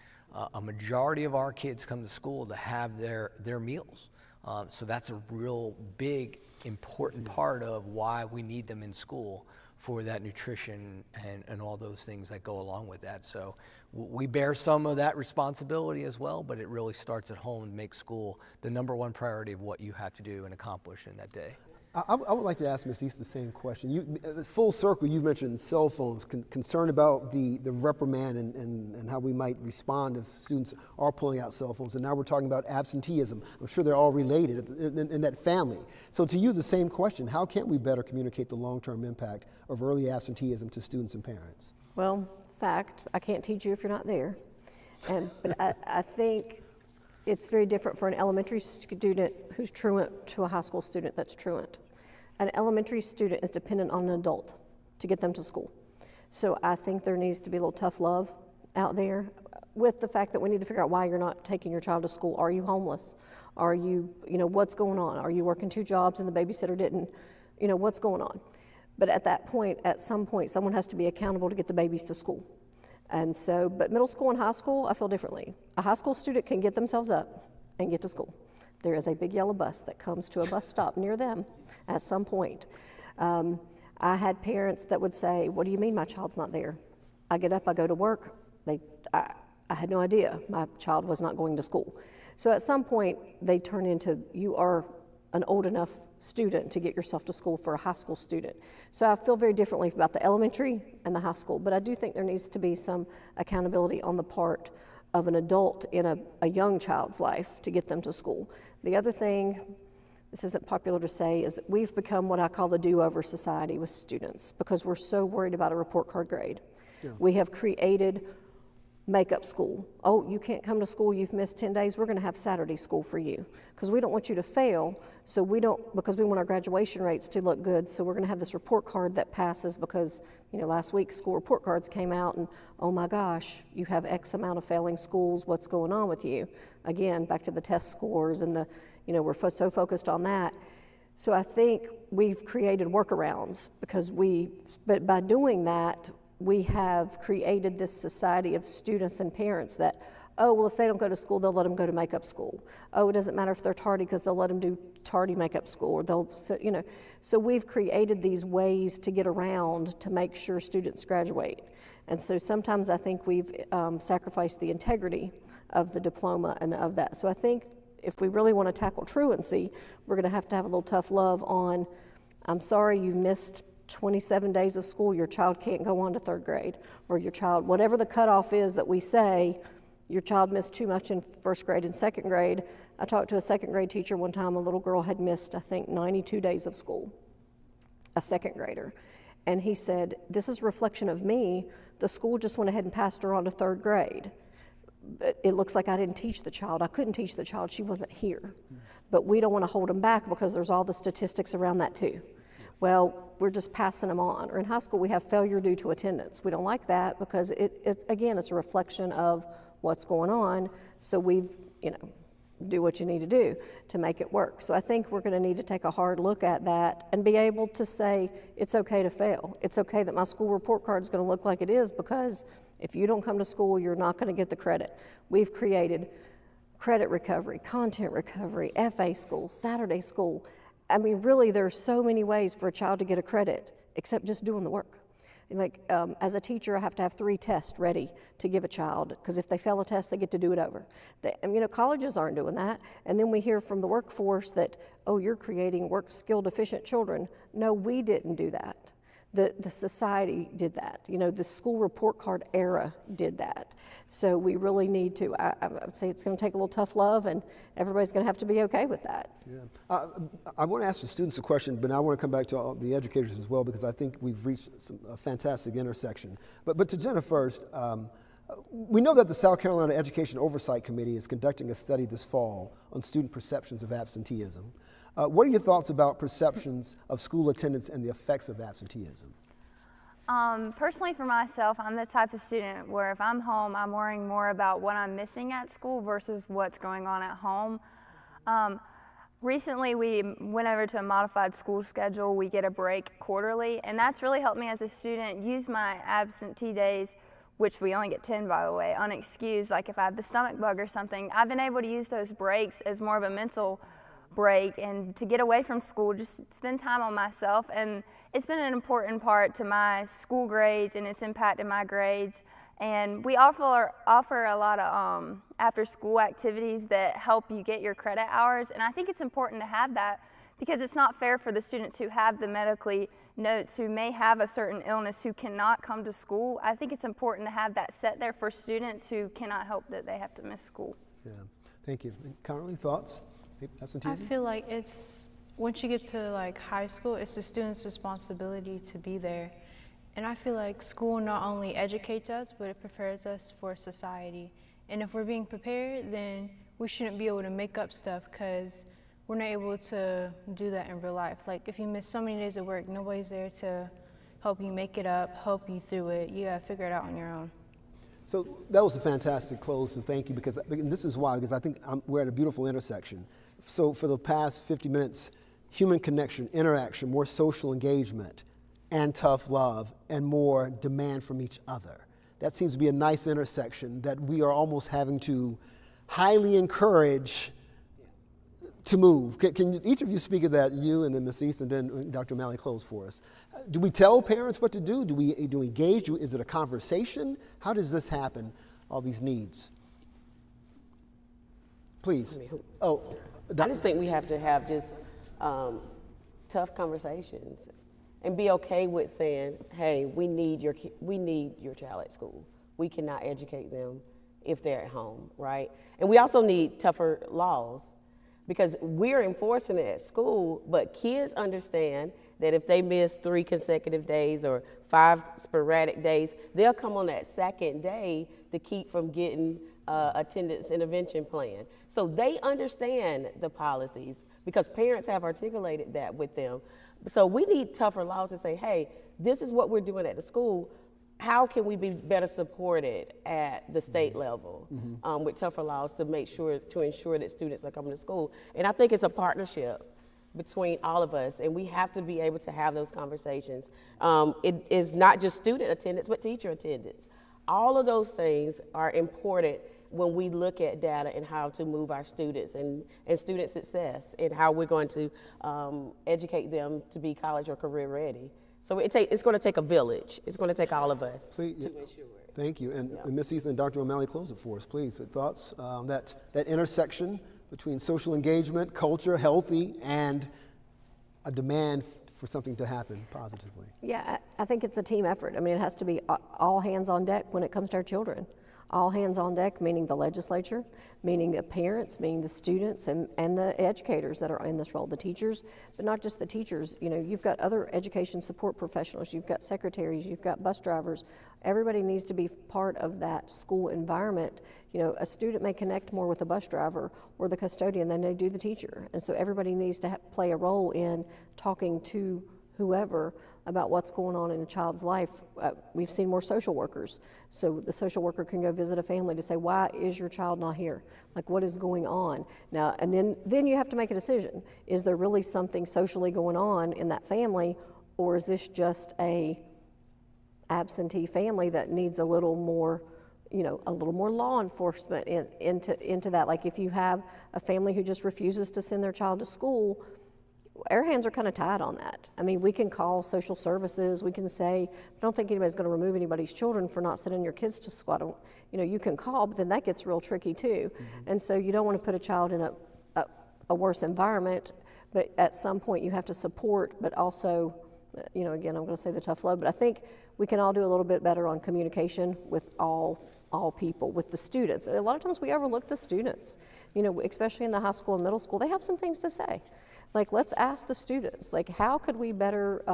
A majority of our kids come to school to have their meals. So that's a real big, important part of why we need them in school, for that nutrition and all those things that go along with that. So we bear some of that responsibility as well, but it really starts at home and makes school the #1 priority of what you have to do and accomplish in that day. I would like to ask Ms. East the same question. Full circle, you've mentioned cell phones, concerned about the reprimand and how we might respond if students are pulling out cell phones. And now we're talking about absenteeism. I'm sure they're all related in that family. So to you, the same question, how can we better communicate the long-term impact of early absenteeism to students and parents? Well, fact, I can't teach you if you're not there. But I think it's very different for an elementary student who's truant to a high school student that's truant. An elementary student is dependent on an adult to get them to school. So I think there needs to be a little tough love out there with the fact that we need to figure out why you're not taking your child to school. Are you homeless? Are you, what's going on? Are you working 2 jobs and the babysitter didn't, what's going on? But at that point, at some point, someone has to be accountable to get the babies to school. And so, but middle school and high school, I feel differently. A high school student can get themselves up and get to school. There is a big yellow bus that comes to a bus stop near them at some point. I had parents that would say, what do you mean my child's not there? I get up, I go to work. I had no idea my child was not going to school. So at some point, they turn into, you are an old enough student to get yourself to school for a high school student. So I feel very differently about the elementary and the high school, but I do think there needs to be some accountability on the part of an adult in a young child's life to get them to school. The other thing, this isn't popular to say, is that we've become what I call the do-over society with students because we're so worried about a report card grade. Yeah. We have created makeup school. Oh, you can't come to school, you've missed 10 days, we're gonna have Saturday school for you. Because we don't want you to fail, because we want our graduation rates to look good, so we're gonna have this report card that passes because, last week school report cards came out and, oh my gosh, you have X amount of failing schools, what's going on with you? Again, back to the test scores and we're so focused on that. So I think we've created workarounds but by doing that, we have created this society of students and parents that, oh, well, if they don't go to school, they'll let them go to makeup school. Oh, it doesn't matter if they're tardy because they'll let them do tardy makeup school, or So we've created these ways to get around to make sure students graduate. And so sometimes I think we've sacrificed the integrity of the diploma and of that. So I think if we really want to tackle truancy, we're going to have a little tough love on, I'm sorry you missed 27 days of school, your child can't go on to 3rd grade, or your child, whatever the cutoff is that we say, your child missed too much in 1st grade and 2nd grade. I talked to a 2nd grade teacher one time, a little girl had missed, I think, 92 days of school, a 2nd grader. And he said, this is a reflection of me. The school just went ahead and passed her on to 3rd grade. It looks like I didn't teach the child. I couldn't teach the child. She wasn't here. But we don't want to hold them back because there's all the statistics around that too. Well, we're just passing them on. Or in high school, we have failure due to attendance. We don't like that because again, it's a reflection of what's going on. So we've, do what you need to do to make it work. So I think we're going to need to take a hard look at that and be able to say, it's okay to fail. It's okay that my school report card is going to look like it is because if you don't come to school, you're not going to get the credit. We've created credit recovery, content recovery, FA school, Saturday school. I mean, really, there's so many ways for a child to get a credit except just doing the work. Like, as a teacher, I have to have 3 tests ready to give a child, because if they fail a test, they get to do it over. Colleges aren't doing that. And then we hear from the workforce that, oh, you're creating work skill deficient children. No, we didn't do that. The society did that. The school report card era did that. So we really need to, I would say it's going to take a little tough love, and everybody's going to have to be okay with that. Yeah. I want to ask the students a question, but I want to come back to all the educators as well, because I think we've reached a fantastic intersection. But to Jenna first, we know that the South Carolina Education Oversight Committee is conducting a study this fall on student perceptions of absenteeism. What are your thoughts about perceptions of school attendance and the effects of absenteeism? Personally for myself, I'm the type of student where if I'm home, I'm worrying more about what I'm missing at school versus what's going on at home. Recently, we went over to a modified school schedule. We get a break quarterly, and that's really helped me as a student use my absentee days, which we only get 10, by the way, unexcused. Like if I have the stomach bug or something, I've been able to use those breaks as more of a mental break and to get away from school, just spend time on myself. And it's been an important part to my school grades, and it's impacted my grades. And we offer a lot of after school activities that help you get your credit hours. And I think it's important to have that because it's not fair for the students who have the medically notes who may have a certain illness who cannot come to school. I think it's important to have that set there for students who cannot help that they have to miss school. Yeah, thank you. Currently, thoughts? I feel like once you get to high school, it's the student's responsibility to be there. And I feel like school not only educates us, but it prepares us for society. And if we're being prepared, then we shouldn't be able to make up stuff because we're not able to do that in real life. Like if you miss so many days of work, nobody's there to help you make it up, help you through it. You gotta figure it out on your own. So that was a fantastic close, and thank you, because this is why, because I think we're at a beautiful intersection. So for the past 50 minutes, human connection, interaction, more social engagement, and tough love, and more demand from each other. That seems to be a nice intersection that we are almost having to highly encourage to move. Can each of you speak of that, you and then Ms. East, and then Dr. O'Malley close for us? Do we tell parents what to do? Do we engage? Is it a conversation? How does this happen, all these needs? Please. I just think we have to have just tough conversations and be okay with saying, hey, we need your child at school. We cannot educate them if they're at home, right? And we also need tougher laws, because we're enforcing it at school, but kids understand that if they miss 3 consecutive days or 5 sporadic days, they'll come on that second day to keep from getting attendance intervention plan. So they understand the policies because parents have articulated that with them. So we need tougher laws to say, hey, this is what we're doing at the school. How can we be better supported at the state level with tougher laws to ensure that students are coming to school? And I think it's a partnership between all of us, and we have to be able to have those conversations. It is not just student attendance, but teacher attendance. All of those things are important when we look at data and how to move our students and student success and how we're going to educate them to be college or career ready. So it's going to take a village. It's going to take all of us to ensure it. Thank you. And Ms. East and Dr. O'Malley, close it for us, please. Thoughts? That intersection between social engagement, culture, healthy, and a demand for something to happen positively. Yeah, I think it's a team effort. I mean, it has to be all hands on deck when it comes to our children. All hands on deck, meaning the legislature, meaning the parents, meaning the students, and the educators that are in this role, the teachers, but not just the teachers. You know, you've got other education support professionals, you've got secretaries, you've got bus drivers. Everybody needs to be part of that school environment. You know, a student may connect more with the bus driver or the custodian than they do the teacher. And so everybody needs to play a role in talking to whoever about what's going on in a child's life. We've seen more social workers. So the social worker can go visit a family to say, why is your child not here? Like, what is going on? Now, and then you have to make a decision. Is there really something socially going on in that family, or is this just a absentee family that needs a little more, you know, a little more law enforcement into that? Like, if you have a family who just refuses to send their child to school, our hands are kind of tied on that. I mean, we can call social services, we can say, I don't think anybody's going to remove anybody's children for not sending your kids to school. You know, you can call, but then that gets real tricky too. And so you don't want to put a child in a worse environment, but at some point you have to support, but also, you know, again, I'm going to say the tough love, but I think we can all do a little bit better on communication with all people, with the students. A lot of times we overlook the students, you know, especially in the high school and middle school. They have some things to say. Like, let's ask the students, like, how could we better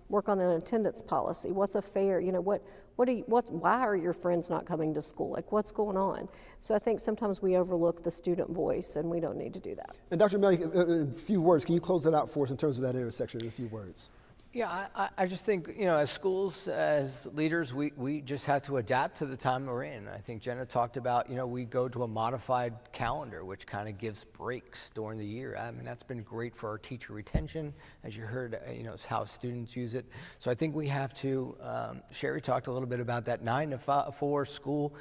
work on an attendance policy? What's a fair, you know, why are your friends not coming to school? Like, what's going on? So I think sometimes we overlook the student voice, and we don't need to do that. And Dr. Melly, in a few words, can you close that out for us in terms of that intersection in a few words? Yeah, I just think, you know, as schools, as leaders, we just have to adapt to the time we're in. I think Jenna talked about, you know, we go to a modified calendar, which kind of gives breaks during the year. I mean, that's been great for our teacher retention, as you heard, you know, it's how students use it. So I think we have to, Sherry talked a little bit about that 9 to 4 school.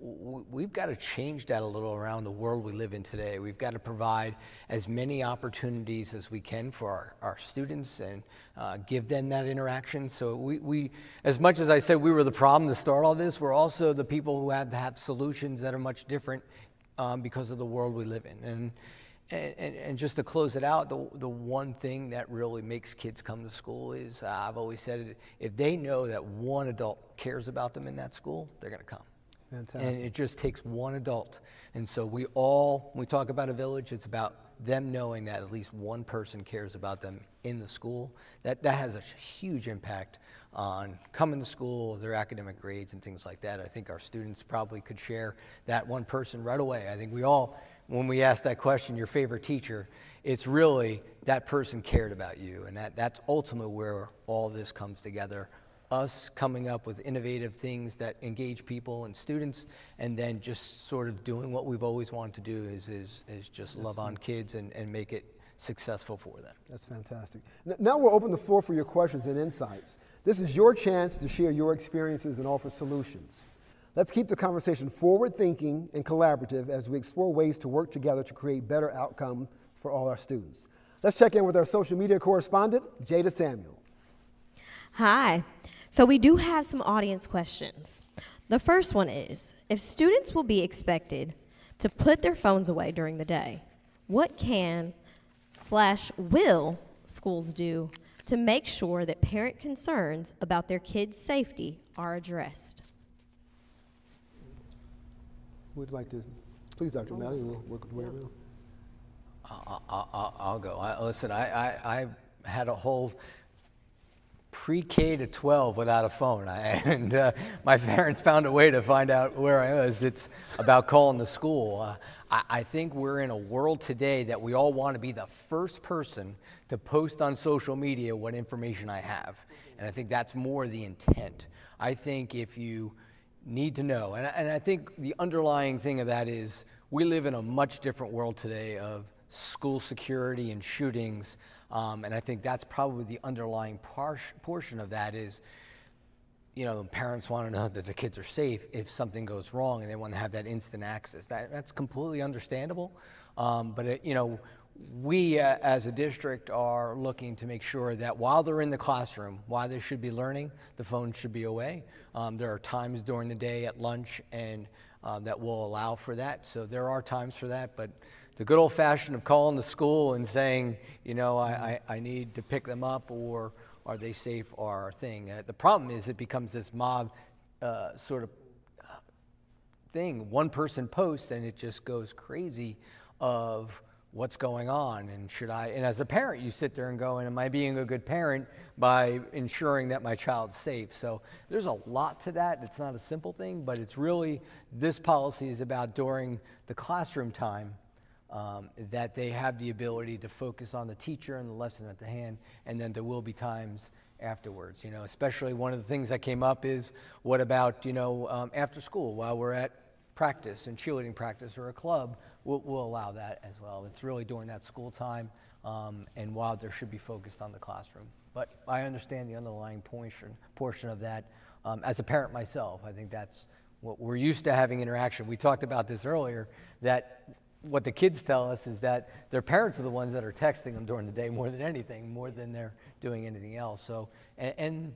We've got to change that a little around the world we live in today. We've got to provide as many opportunities as we can for our students and give them that interaction. So we, as much as I said we were the problem to start all this, we're also the people who have to have solutions that are much different because of the world we live in. And just to close it out, the one thing that really makes kids come to school is, I've always said it, if they know that one adult cares about them in that school, they're going to come. Fantastic. And it just takes one adult. And so when we talk about a village, it's about them knowing that at least one person cares about them in the school. That has a huge impact on coming to school, their academic grades and things like that. I think our students probably could share that one person right away. I think we all, when we ask that question, your favorite teacher, it's really that person cared about you. And that's ultimately where all this comes together us coming up with innovative things that engage people and students, and then just sort of doing what we've always wanted to do is just love on kids and make it successful for them. That's fantastic. Now we'll open the floor for your questions and insights. This is your chance to share your experiences and offer solutions. Let's keep the conversation forward-thinking and collaborative as we explore ways to work together to create better outcomes for all our students. Let's check in with our social media correspondent, Jada Samuel. Hi. So we do have some audience questions. The first one is, if students will be expected to put their phones away during the day, what can/will schools do to make sure that parent concerns about their kids' safety are addressed? Would like to, please, Dr. O'Malley, we'll work with whatever. I'll go. Listen, I had a whole pre-K to 12 without a phone, and my parents found a way to find out where I was. It's about calling the school. I think we're in a world today that we all want to be the first person to post on social media what information I have, and I think that's more the intent. I think if you need to know, and I think the underlying thing of that is we live in a much different world today of school security and shootings, and I think that's probably the underlying portion of that is, you know, parents want to know that their kids are safe if something goes wrong, and they want to have that instant access. That's completely understandable, but you know, we as a district are looking to make sure that while they're in the classroom, while they should be learning, the phone should be away. There are times during the day at lunch and that will allow for that, so there are times for that, but the good old-fashioned of calling the school and saying, you know, I need to pick them up, or are they safe, are our thing. The problem is it becomes this mob sort of thing. One person posts and it just goes crazy of what's going on, and should I, and as a parent you sit there and go, am I being a good parent by ensuring that my child's safe? So there's a lot to that. It's not a simple thing, but it's really, this policy is about during the classroom time that they have the ability to focus on the teacher and the lesson at the hand, and then there will be times afterwards, you know, especially one of the things that came up is, what about, you know, after school while we're at practice and cheerleading practice or a club, we'll allow that as well. It's really during that school time, and while there should be focused on the classroom. But I understand the underlying portion of that. As a parent myself, I think that's what we're used to, having interaction. We talked about this earlier, that what the kids tell us is that their parents are the ones that are texting them during the day more than anything, more than they're doing anything else. So, and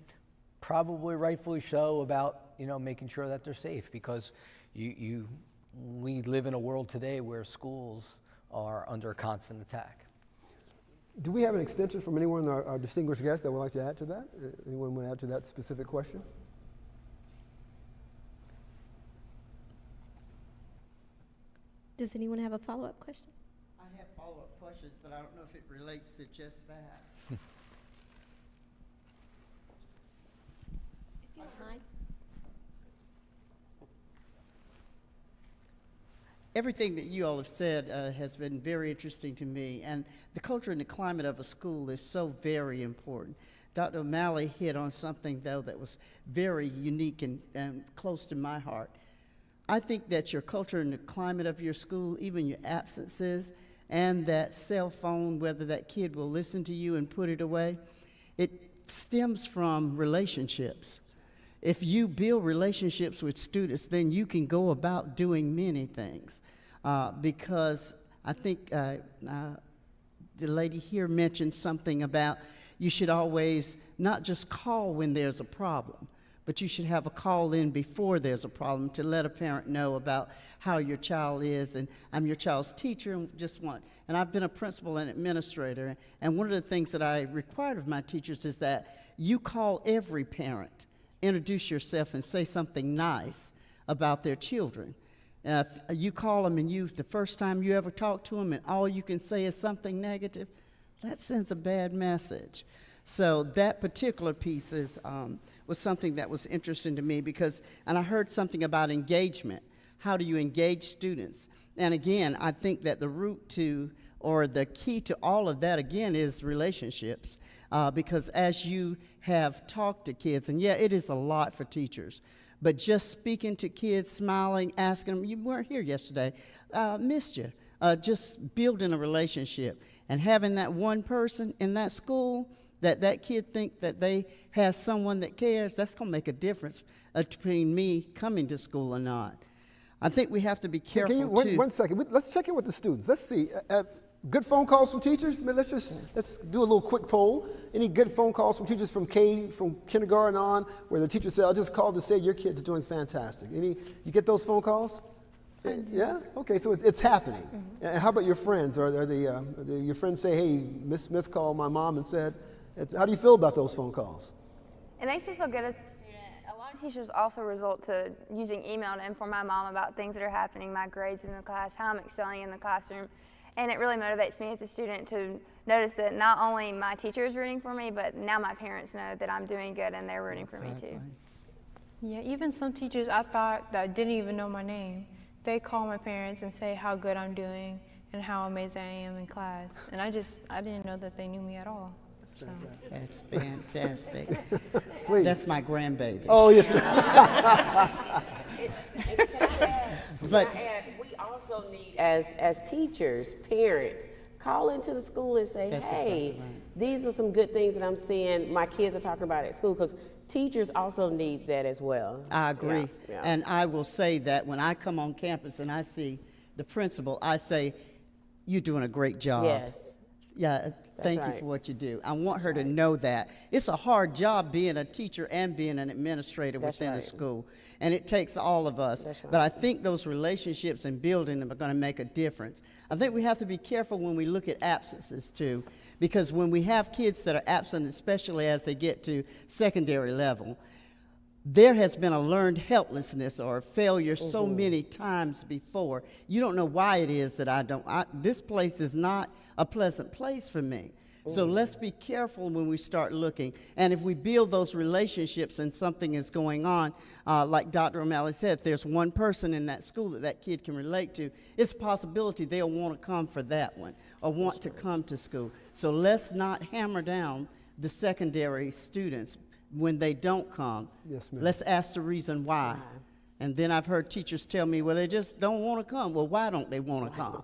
probably rightfully so, about, you know, making sure that they're safe, because we live in a world today where schools are under constant attack. Do we have an extension from anyone, our distinguished guests, that would like to add to that? Anyone want to add to that specific question? Does anyone have a follow-up question? I have follow-up questions, but I don't know if it relates to just that. If you don't mind. Everything that you all have said has been very interesting to me, and the culture and the climate of a school is so very important. Dr. O'Malley hit on something, though, that was very unique and close to my heart. I think that your culture and the climate of your school, even your absences, and that cell phone, whether that kid will listen to you and put it away, it stems from relationships. If you build relationships with students, then you can go about doing many things. Because I think the lady here mentioned something about you should always not just call when there's a problem, but you should have a call in before there's a problem to let a parent know about how your child is. And I'm your child's teacher, and I've been a principal and administrator, and one of the things that I required of my teachers is that you call every parent, introduce yourself, and say something nice about their children. If you call them and the first time you ever talk to them and all you can say is something negative, that sends a bad message. So that particular piece was something that was interesting to me, because, and I heard something about engagement. How do you engage students? And again, I think that the root to, or the key to all of that, again, is relationships. Because as you have talked to kids, and yeah, it is a lot for teachers, but just speaking to kids, smiling, asking them, you weren't here yesterday, missed you. Just building a relationship and having that one person in that school that kid think that they have someone that cares, that's going to make a difference between me coming to school or not. I think we have to be careful, too. One second. Let's check in with the students. Let's see. Good phone calls from teachers? I mean, let's do a little quick poll. Any good phone calls from teachers from kindergarten on, where the teacher said, "I just called to say your kid's doing fantastic." You get those phone calls? Yeah. Okay. So it's happening. And how about your friends? Are your friends say, "Hey, Miss Smith called my mom and said," how do you feel about those phone calls? It makes me feel good as a student. A lot of teachers also resort to using email to inform my mom about things that are happening, my grades in the class, how I'm excelling in the classroom. And it really motivates me as a student to notice that not only my teacher is rooting for me, but now my parents know that I'm doing good and they're rooting for me too. Yeah, even some teachers I thought that didn't even know my name, they call my parents and say how good I'm doing and how amazing I am in class. And I didn't know that they knew me at all. So. That's fantastic. Please. That's my grandbaby. Oh, yes. But we also need, as teachers, parents, call into the school and say, That's hey, exactly right. these are some good things that I'm seeing my kids are talking about at school, because teachers also need that as well. I agree. Yeah. And I will say that when I come on campus and I see the principal, I say, you're doing a great job. Yes. Yeah, thank you right. for what you do. I want her to know that. It's a hard job being a teacher and being an administrator That's within a right. school, and it takes all of us. That's right. But I think those relationships and building them are going to make a difference. I think we have to be careful when we look at absences too, because when we have kids that are absent, especially as they get to secondary level, there has been a learned helplessness or failure so many times before. You don't know why it is that this place is not a pleasant place for me. So let's be careful when we start looking. And if we build those relationships and something is going on, like Dr. O'Malley said, if there's one person in that school that kid can relate to, it's a possibility they'll want to come for that one or want to come to school. So let's not hammer down the secondary students when they don't come. Yes, ma'am. Let's ask the reason why. And then I've heard teachers tell me, well, they just don't want to come. Well, why don't they want to come?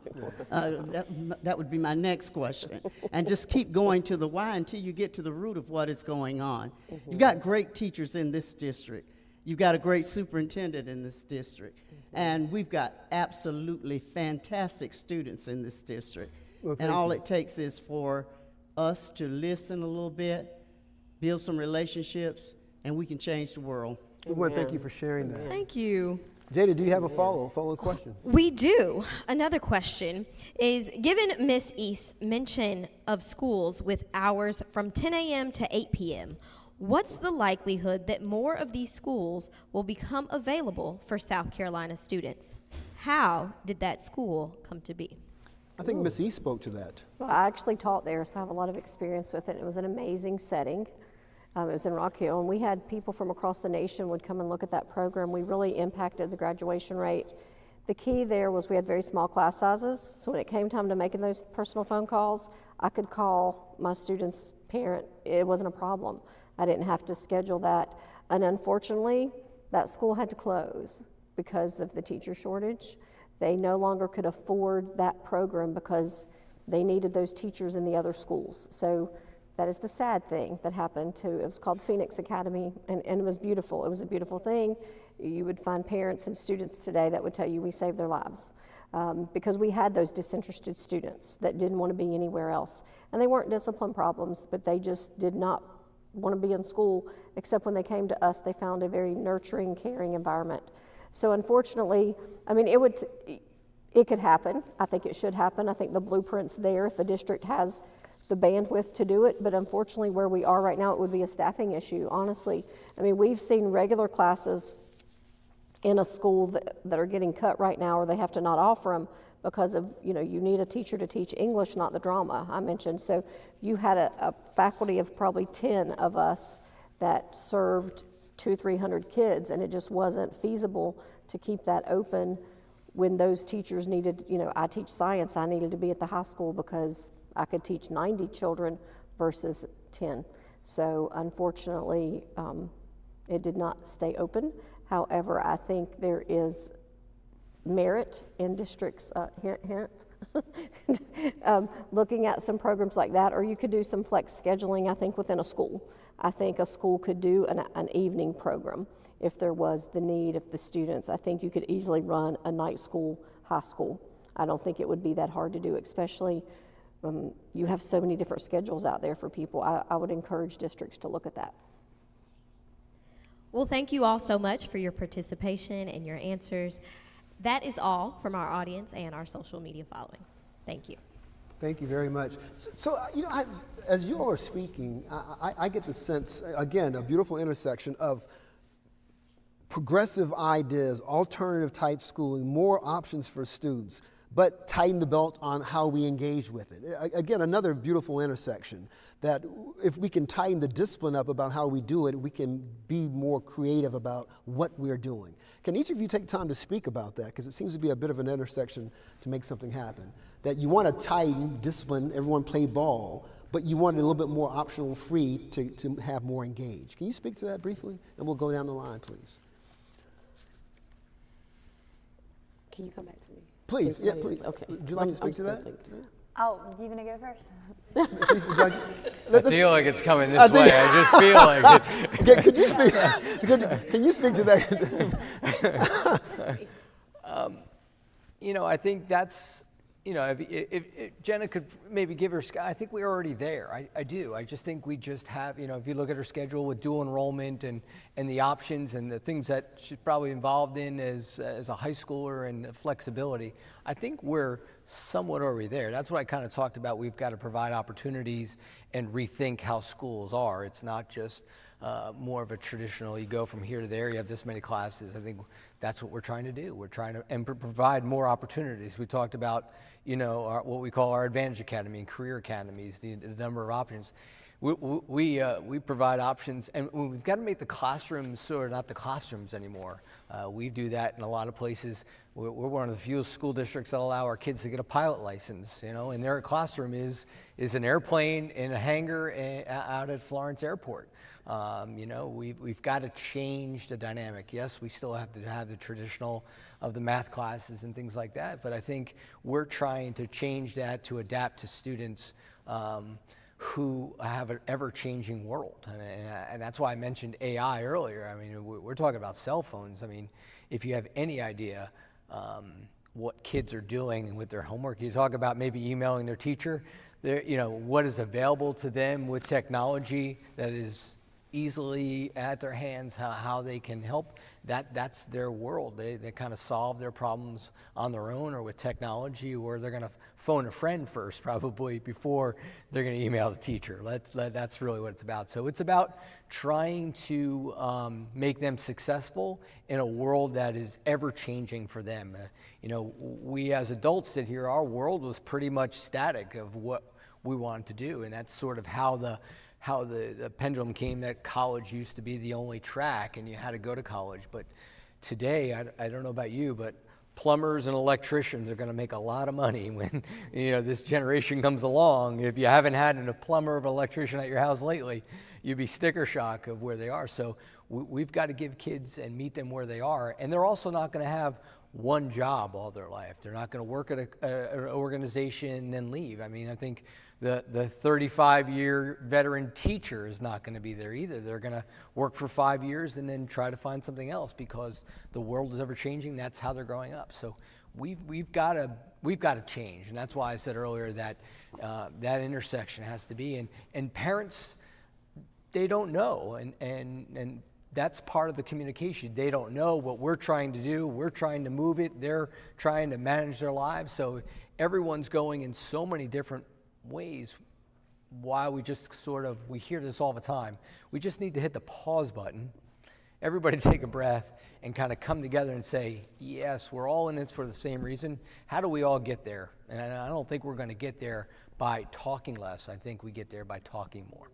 That would be my next question. And just keep going to the why until you get to the root of what is going on. You've got great teachers in this district. You've got a great superintendent in this district. And we've got absolutely fantastic students in this district. Well, and all it takes is for us to listen a little bit, build some relationships, and we can change the world. We want to thank you for sharing that. Thank you. Jada, do you have a follow question? We do. Another question is, given Miss East's mention of schools with hours from 10 a.m. to 8 p.m., what's the likelihood that more of these schools will become available for South Carolina students? How did that school come to be? I think Miss E spoke to that. Well, I actually taught there, so I have a lot of experience with it. It was an amazing setting. It was in Rock Hill, and we had people from across the nation would come and look at that program. We really impacted the graduation rate. The key there was we had very small class sizes, so when it came time to making those personal phone calls, I could call my student's parent. It wasn't a problem. I didn't have to schedule that. And unfortunately, that school had to close because of the teacher shortage. They no longer could afford that program because they needed those teachers in the other schools. So that is the sad thing that happened to, it was called Phoenix Academy, and it was beautiful. It was a beautiful thing. You would find parents and students today that would tell you we saved their lives because we had those disinterested students that didn't want to be anywhere else. And they weren't discipline problems, but they just did not want to be in school, except when they came to us, they found a very nurturing, caring environment. So unfortunately, I mean, it could happen. I think it should happen. I think the blueprint's there if a district has the bandwidth to do it, but unfortunately where we are right now, it would be a staffing issue, honestly. I mean, we've seen regular classes in a school that are getting cut right now, or they have to not offer them because of, you need a teacher to teach English, not the drama I mentioned. So you had a faculty of probably 10 of us that served 200-300 kids, and it just wasn't feasible to keep that open when those teachers needed, I teach science, I needed to be at the high school because I could teach 90 children versus 10. So unfortunately, it did not stay open. However, I think there is merit in districts, hint, hint, looking at some programs like that, or you could do some flex scheduling, I think, within a school. I think a school could do an evening program if there was the need, if the students, I think you could easily run a night school, high school. I don't think it would be that hard to do, especially you have so many different schedules out there for people. I would encourage districts to look at that. Well, thank you all so much for your participation and your answers. That is all from our audience and our social media following. Thank you. Thank you very much. So as you all are speaking, I get the sense, again, a beautiful intersection of progressive ideas, alternative type schooling, more options for students, but tighten the belt on how we engage with it. Again, another beautiful intersection that if we can tighten the discipline up about how we do it, we can be more creative about what we're doing. Can each of you take time to speak about that? Because it seems to be a bit of an intersection to make something happen. That you want to tighten, discipline, everyone play ball, but you want it a little bit more optional, free to have more engaged. Can you speak to that briefly? And we'll go down the line, please. Can you come back to me? Please, yeah, please. Okay. Would you like to speak to that? Oh, you gonna go first? I feel like it's coming this way. I just feel like it. Could you speak? Can you speak to that? I think that's, if Jenna could maybe give her, I think we're already there. I do. I just think we just have, if you look at her schedule with dual enrollment and the options and the things that she's probably involved in as a high schooler and the flexibility, I think we're somewhat already there. That's what I kind of talked about. We've got to provide opportunities and rethink how schools are. It's not just more of a traditional, you go from here to there, you have this many classes. I think that's what we're trying to do. We're trying to provide more opportunities. We talked about, what we call our Advantage Academy and career academies, the number of options. We provide options, and we've got to make the classrooms sort of not the classrooms anymore. We do that in a lot of places. We're one of the few school districts that allow our kids to get a pilot license, and their classroom is an airplane in a hangar out at Florence Airport. We've got to change the dynamic. Yes, we still have to have the traditional of the math classes and things like that, but I think we're trying to change that to adapt to students who have an ever-changing world. And that's why I mentioned AI earlier. I mean, we're talking about cell phones. I mean, if you have any idea what kids are doing with their homework, you talk about maybe emailing their teacher, what is available to them with technology that is easily at their hands, how they can help, that's their world. They kind of solve their problems on their own or with technology, or they're going to phone a friend first probably before they're going to email the teacher. That's really what it's about. So it's about trying to make them successful in a world that is ever changing for them. We as adults sit here, our world was pretty much static of what we wanted to do, and that's sort of how the pendulum came, that college used to be the only track and you had to go to college. But today, I don't know about you, but plumbers and electricians are going to make a lot of money when this generation comes along. If you haven't had a plumber or an electrician at your house lately, you'd be sticker shock of where they are. So we've got to give kids and meet them where they are. And they're also not going to have one job all their life. They're not going to work at an organization and then leave. I mean, I think the 35-year veteran teacher is not going to be there either. They're going to work for 5 years and then try to find something else because the world is ever changing. That's how they're growing up. So we've got to change, and that's why I said earlier that that intersection has to be. And parents, they don't know, and that's part of the communication. They don't know what we're trying to do. We're trying to move it. They're trying to manage their lives. So everyone's going in so many different ways. Why we hear this all the time. We just need to hit the pause button. Everybody take a breath and kind of come together and say, yes, we're all in this for the same reason. How do we all get there? And I don't think we're going to get there by talking less. I think we get there by talking more.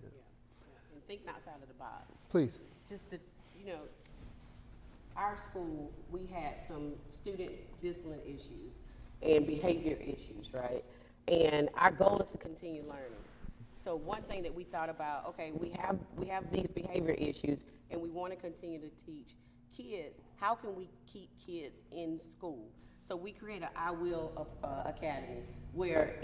And think outside of the box. Please. Just to, our school, we had some student discipline issues and behavior issues, right? And our goal is to continue learning. So one thing that we thought about, okay, we have these behavior issues and we want to continue to teach kids. How can we keep kids in school? So we created I Will Academy, where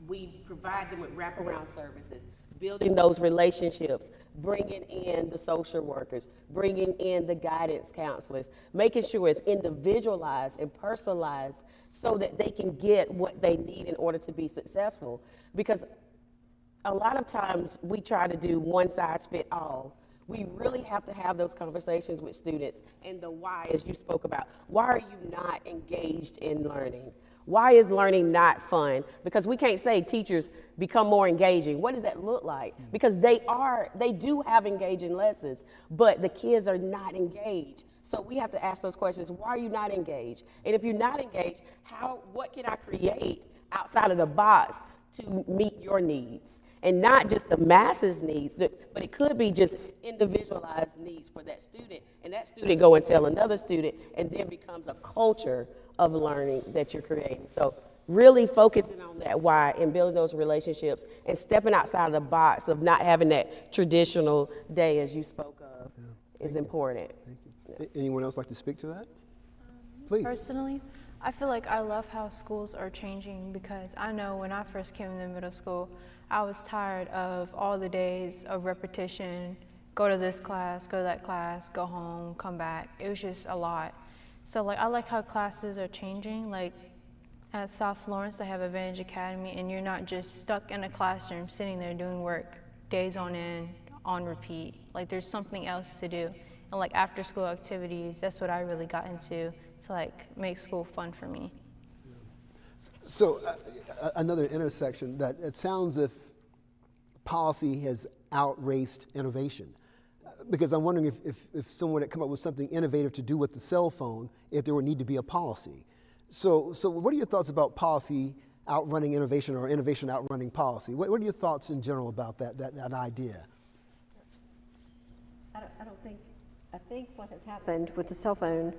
we provide them with wraparound services, building those relationships, bringing in the social workers, bringing in the guidance counselors, making sure it's individualized and personalized so that they can get what they need in order to be successful. Because a lot of times we try to do one size fit all. We really have to have those conversations with students, and the why, as you spoke about. Why are you not engaged in learning? Why is learning not fun? Because we can't say teachers become more engaging. What does that look like? Because they do have engaging lessons, but the kids are not engaged. So we have to ask those questions. Why are you not engaged? And if you're not engaged, what can I create outside of the box to meet your needs? And not just the masses' needs, but it could be just individualized needs for that student. And that student go and tell another student, and then becomes a culture of learning that you're creating. So really focusing on that why and building those relationships and stepping outside of the box of not having that traditional day as you spoke of is important. Thank you. Anyone else like to speak to that? Please. Personally, I feel like I love how schools are changing, because I know when I first came into middle school, I was tired of all the days of repetition, go to this class, go to that class, go home, come back. It was just a lot. So like I like how classes are changing. Like at South Florence, they have Advantage Academy, and you're not just stuck in a classroom sitting there doing work days on end, on repeat. Like there's something else to do. And like after school activities, that's what I really got into to like make school fun for me. So another intersection that it sounds if policy has outraced innovation. Because I'm wondering if someone had come up with something innovative to do with the cell phone, if there would need to be a policy. So what are your thoughts about policy outrunning innovation or innovation outrunning policy? What are your thoughts in general about that idea? I think what has happened with the cell phone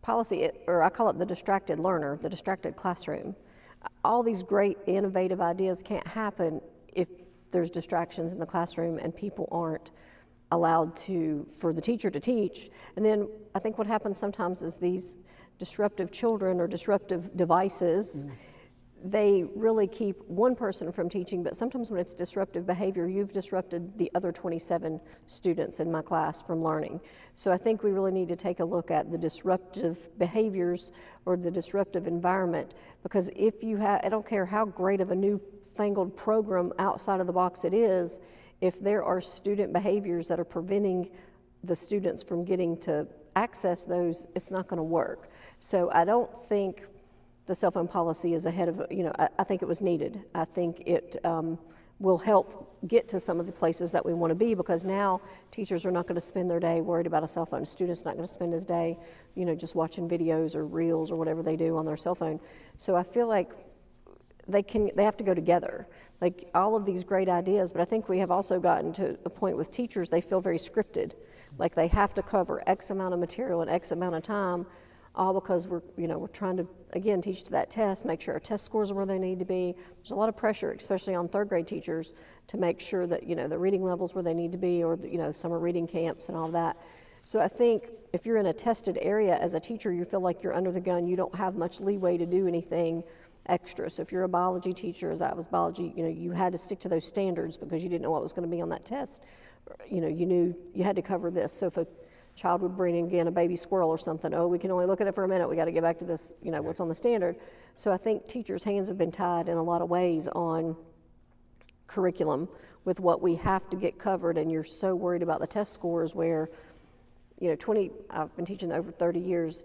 policy, or I call it the distracted learner, the distracted classroom. All these great innovative ideas can't happen if there's distractions in the classroom and people aren't allowed for the teacher to teach. And then I think what happens sometimes is these disruptive children or disruptive devices, they really keep one person from teaching, but sometimes when it's disruptive behavior, you've disrupted the other 27 students in my class from learning. So I think we really need to take a look at the disruptive behaviors or the disruptive environment, because if you have, I don't care how great of a newfangled program outside of the box it is, if there are student behaviors that are preventing the students from getting to access those, it's not going to work. So I don't think the cell phone policy is ahead of, I think it was needed. I think it will help get to some of the places that we want to be, because now teachers are not going to spend their day worried about a cell phone. A student's not going to spend his day, just watching videos or reels or whatever they do on their cell phone. So I feel like they have to go together. Like all of these great ideas, but I think we have also gotten to the point with teachers, they feel very scripted. Like they have to cover X amount of material in X amount of time, all because we're trying to, again, teach to that test, make sure our test scores are where they need to be. There's a lot of pressure, especially on third grade teachers, to make sure that, the reading levels where they need to be, or, summer reading camps and all that. So I think if you're in a tested area as a teacher, you feel like you're under the gun, you don't have much leeway to do anything extra. So if you're a biology teacher, as I was biology, you had to stick to those standards because you didn't know what was going to be on that test. You knew you had to cover this. So if a child would bring in, again, a baby squirrel or something, we can only look at it for a minute, we got to get back to this, what's on the standard. So I think teachers' hands have been tied in a lot of ways on curriculum with what we have to get covered, and you're so worried about the test scores where, I've been teaching over 30 years.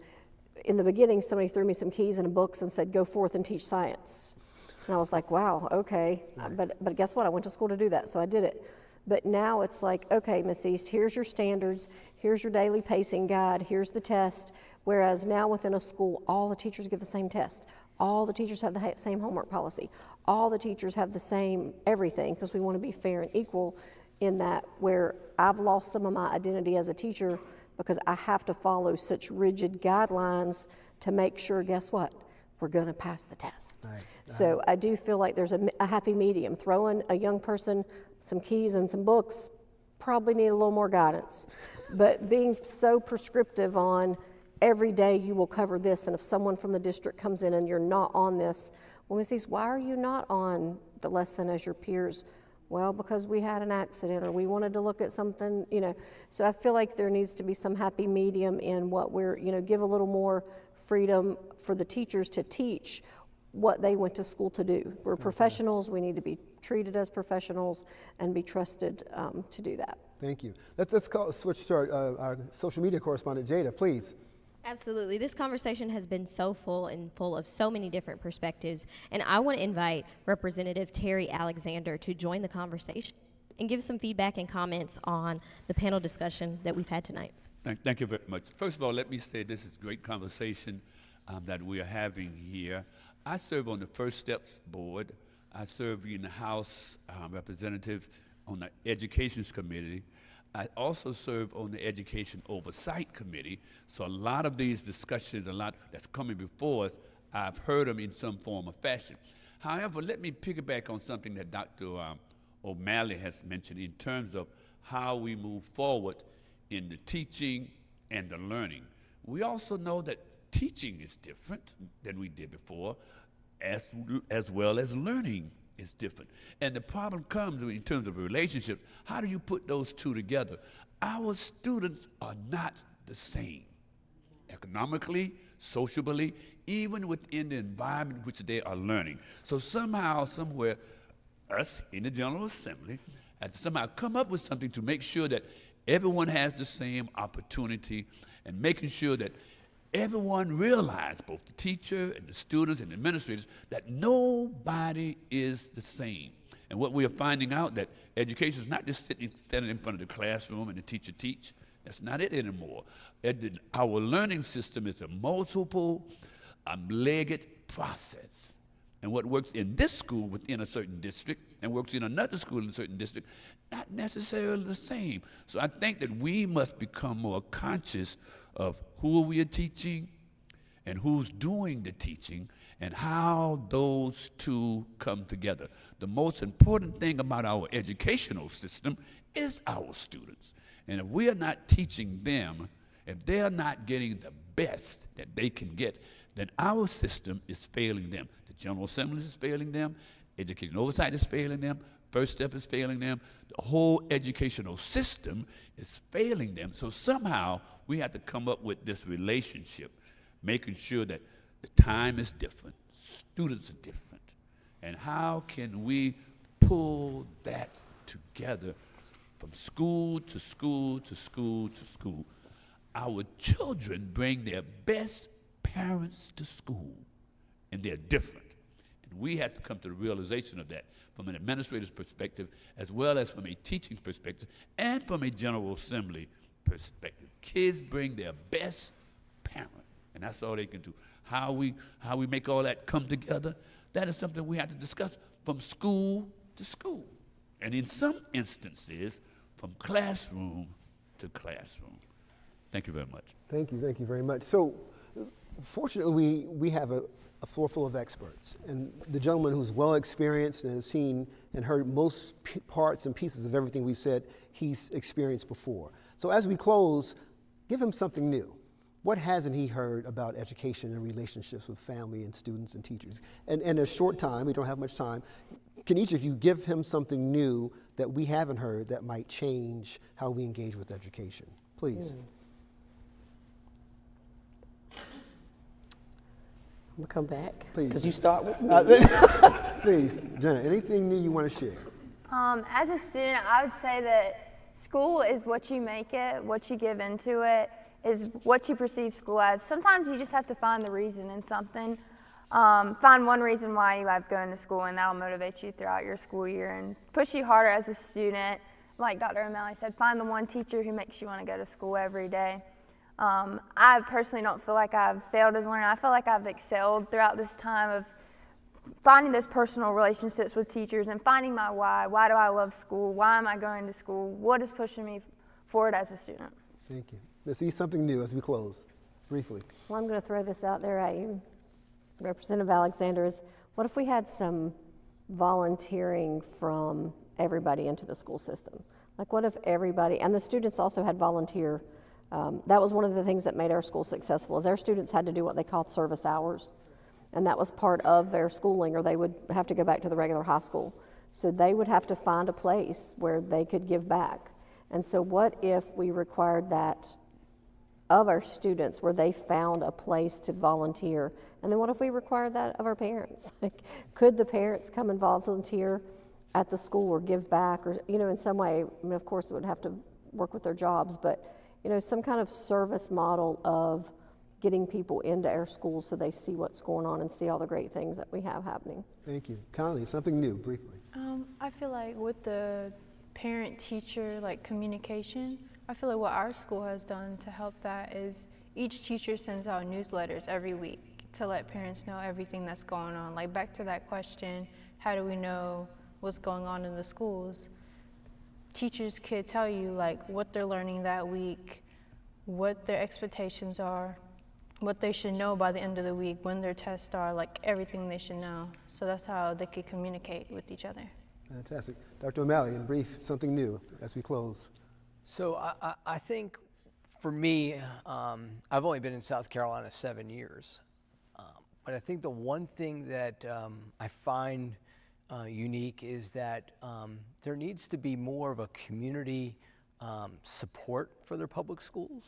In the beginning, somebody threw me some keys and books and said, go forth and teach science. And I was like, wow, okay. Right. But guess what? I went to school to do that, so I did it. But now it's like, okay, Miss East, here's your standards, here's your daily pacing guide, here's the test. Whereas now within a school, all the teachers give the same test. All the teachers have the same homework policy. All the teachers have the same everything, because we want to be fair and equal in that, where I've lost some of my identity as a teacher because I have to follow such rigid guidelines to make sure, guess what? We're going to pass the test. Right. So I do feel like there's a happy medium. Throwing a young person some keys and some books probably need a little more guidance. But being so prescriptive on every day you will cover this, and if someone from the district comes in and you're not on this, well, Ms. East, why are you not on the lesson as your peers? Well, because we had an accident or we wanted to look at something, you know. So I feel like there needs to be some happy medium in what we're, you know, give a little more freedom for the teachers to teach what they went to school to do. We're professionals, we need to be treated as professionals and be trusted to do that. Thank you. Let's switch to our social media correspondent, Jada, please. Absolutely. This conversation has been so full and full of so many different perspectives. And I want to invite Representative Terry Alexander to join the conversation and give some feedback and comments on the panel discussion that we've had tonight. Thank you very much. First of all, let me say this is a great conversation that we are having here. I serve on the First Steps Board. I serve in the House Representative on the Education Committee. I also serve on the Education Oversight Committee, so a lot of these discussions, a lot that's coming before us, I've heard them in some form or fashion. However, let me piggyback on something that Dr. O'Malley has mentioned in terms of how we move forward in the teaching and the learning. We also know that teaching is different than we did before, as well as learning is different. And the problem comes in terms of relationships. How do you put those two together? Our students are not the same, economically, socially, even within the environment in which they are learning. So somehow, somewhere, us in the General Assembly have to somehow come up with something to make sure that everyone has the same opportunity, and making sure that everyone realizes, both the teacher and the students and the administrators, that nobody is the same. And what we are finding out, that education is not just standing in front of the classroom and the teacher teach. That's not it anymore. Our learning system is a multiple legged process. And what works in this school within a certain district and works in another school in a certain district, not necessarily the same. So I think that we must become more conscious of who we are teaching and who's doing the teaching and how those two come together. The most important thing about our educational system is our students. And if we are not teaching them, if they are not getting the best that they can get, then our system is failing them. The General Assembly is failing them, Education Oversight is failing them, First Step is failing them, the whole educational system is failing them. So somehow we have to come up with this relationship, making sure that the time is different, students are different, and how can we pull that together from school to school to school to school. Our children bring their best parents to school, and they're different. And we have to come to the realization of that from an administrator's perspective, as well as from a teaching perspective, and from a General Assembly perspective. Kids bring their best parent, and that's all they can do. How we make all that come together, that is something we have to discuss from school to school. And in some instances, from classroom to classroom. Thank you very much. Thank you very much. So, fortunately, we have a floor full of experts, and the gentleman who's well experienced and has seen and heard most parts and pieces of everything we said, he's experienced before. So as we close, give him something new. What hasn't he heard about education and relationships with family and students and teachers? And in a short time, we don't have much time, can each of you give him something new that we haven't heard that might change how we engage with education? Please. I'm gonna come back. Please. Because you start with me. Please, Jenna, anything new you want to share? As a student, I would say that school is what you make it, what you give into it, is what you perceive school as. Sometimes you just have to find the reason in something. Find one reason why you love going to school, and that'll motivate you throughout your school year and push you harder as a student. Like Dr. O'Malley said, find the one teacher who makes you want to go to school every day. I personally don't feel like I've failed as a learner. I feel like I've excelled throughout this time of finding those personal relationships with teachers and finding my why. Why do I love school? Why am I going to school? What is pushing me forward as a student? Thank you. Ms. East, something new as we close, briefly. Well, I'm going to throw this out there at you, Representative Alexander, is what if we had some volunteering from everybody into the school system? Like what if everybody, and the students also had volunteer, that was one of the things that made our school successful, is our students had to do what they called service hours. And that was part of their schooling, or they would have to go back to the regular high school. So they would have to find a place where they could give back. And so what if we required that of our students, where they found a place to volunteer? And then what if we required that of our parents? Like, could the parents come and volunteer at the school or give back, or, you know, in some way? I mean, of course, it would have to work with their jobs, but, you know, some kind of service model of getting people into our schools so they see what's going on and see all the great things that we have happening. Thank you. Conley, something new, briefly. I feel like with the parent-teacher communication, I feel like what our school has done to help that is each teacher sends out newsletters every week to let parents know everything that's going on. Like back to that question, how do we know what's going on in the schools? Teachers could tell you like what they're learning that week, what their expectations are, what they should know by the end of the week, when their tests are, like everything they should know. So that's how they could communicate with each other. Fantastic. Dr. O'Malley, in brief, something new as we close. So I think for me, I've only been in South Carolina 7 years, but I think the one thing that I find unique is that there needs to be more of a community support for their public schools.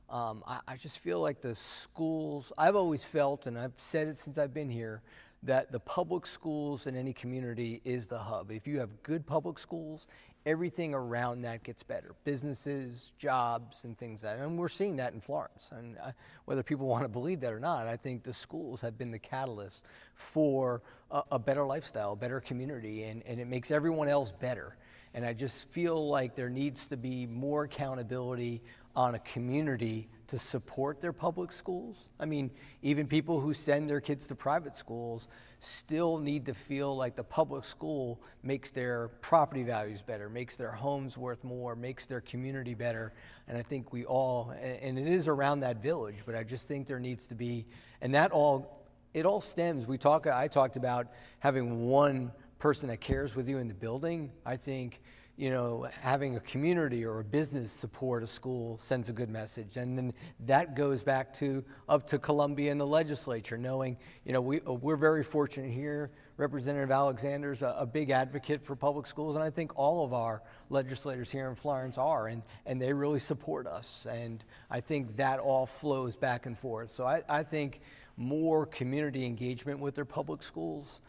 I just feel like the schools, I've always felt, and I've said it since I've been here, that the public schools in any community is the hub. If you have good public schools, everything around that gets better. Businesses, jobs, and things like that. And we're seeing that in Florence. And whether people want to believe that or not, I think the schools have been the catalyst for a better lifestyle, a better community, and it makes everyone else better. And I just feel like there needs to be more accountability on a community to support their public schools. I mean, even people who send their kids to private schools still need to feel like the public school makes their property values better, makes their homes worth more, makes their community better. And I think we all, and it is around that village, but I just think there needs to be, and it all stems, I talked about having one person that cares with you in the building. I think, you know, having a community or a business support a school sends a good message. And then that goes back to up to Columbia and the legislature, knowing, you know, we're very fortunate here. Representative Alexander's a big advocate for public schools, and I think all of our legislators here in Florence are, and they really support us. And I think that all flows back and forth. So I think more community engagement with their public schools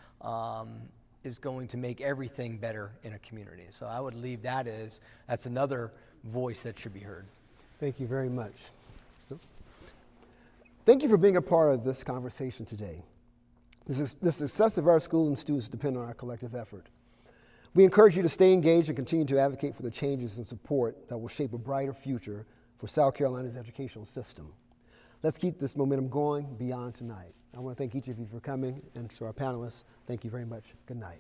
is going to make everything better in a community. So I would leave that as, that's another voice that should be heard. Thank you very much. Thank you for being a part of this conversation today. The success of our school and students depend on our collective effort. We encourage you to stay engaged and continue to advocate for the changes and support that will shape a brighter future for South Carolina's educational system. Let's keep this momentum going beyond tonight. I want to thank each of you for coming, and to our panelists, thank you very much. Good night.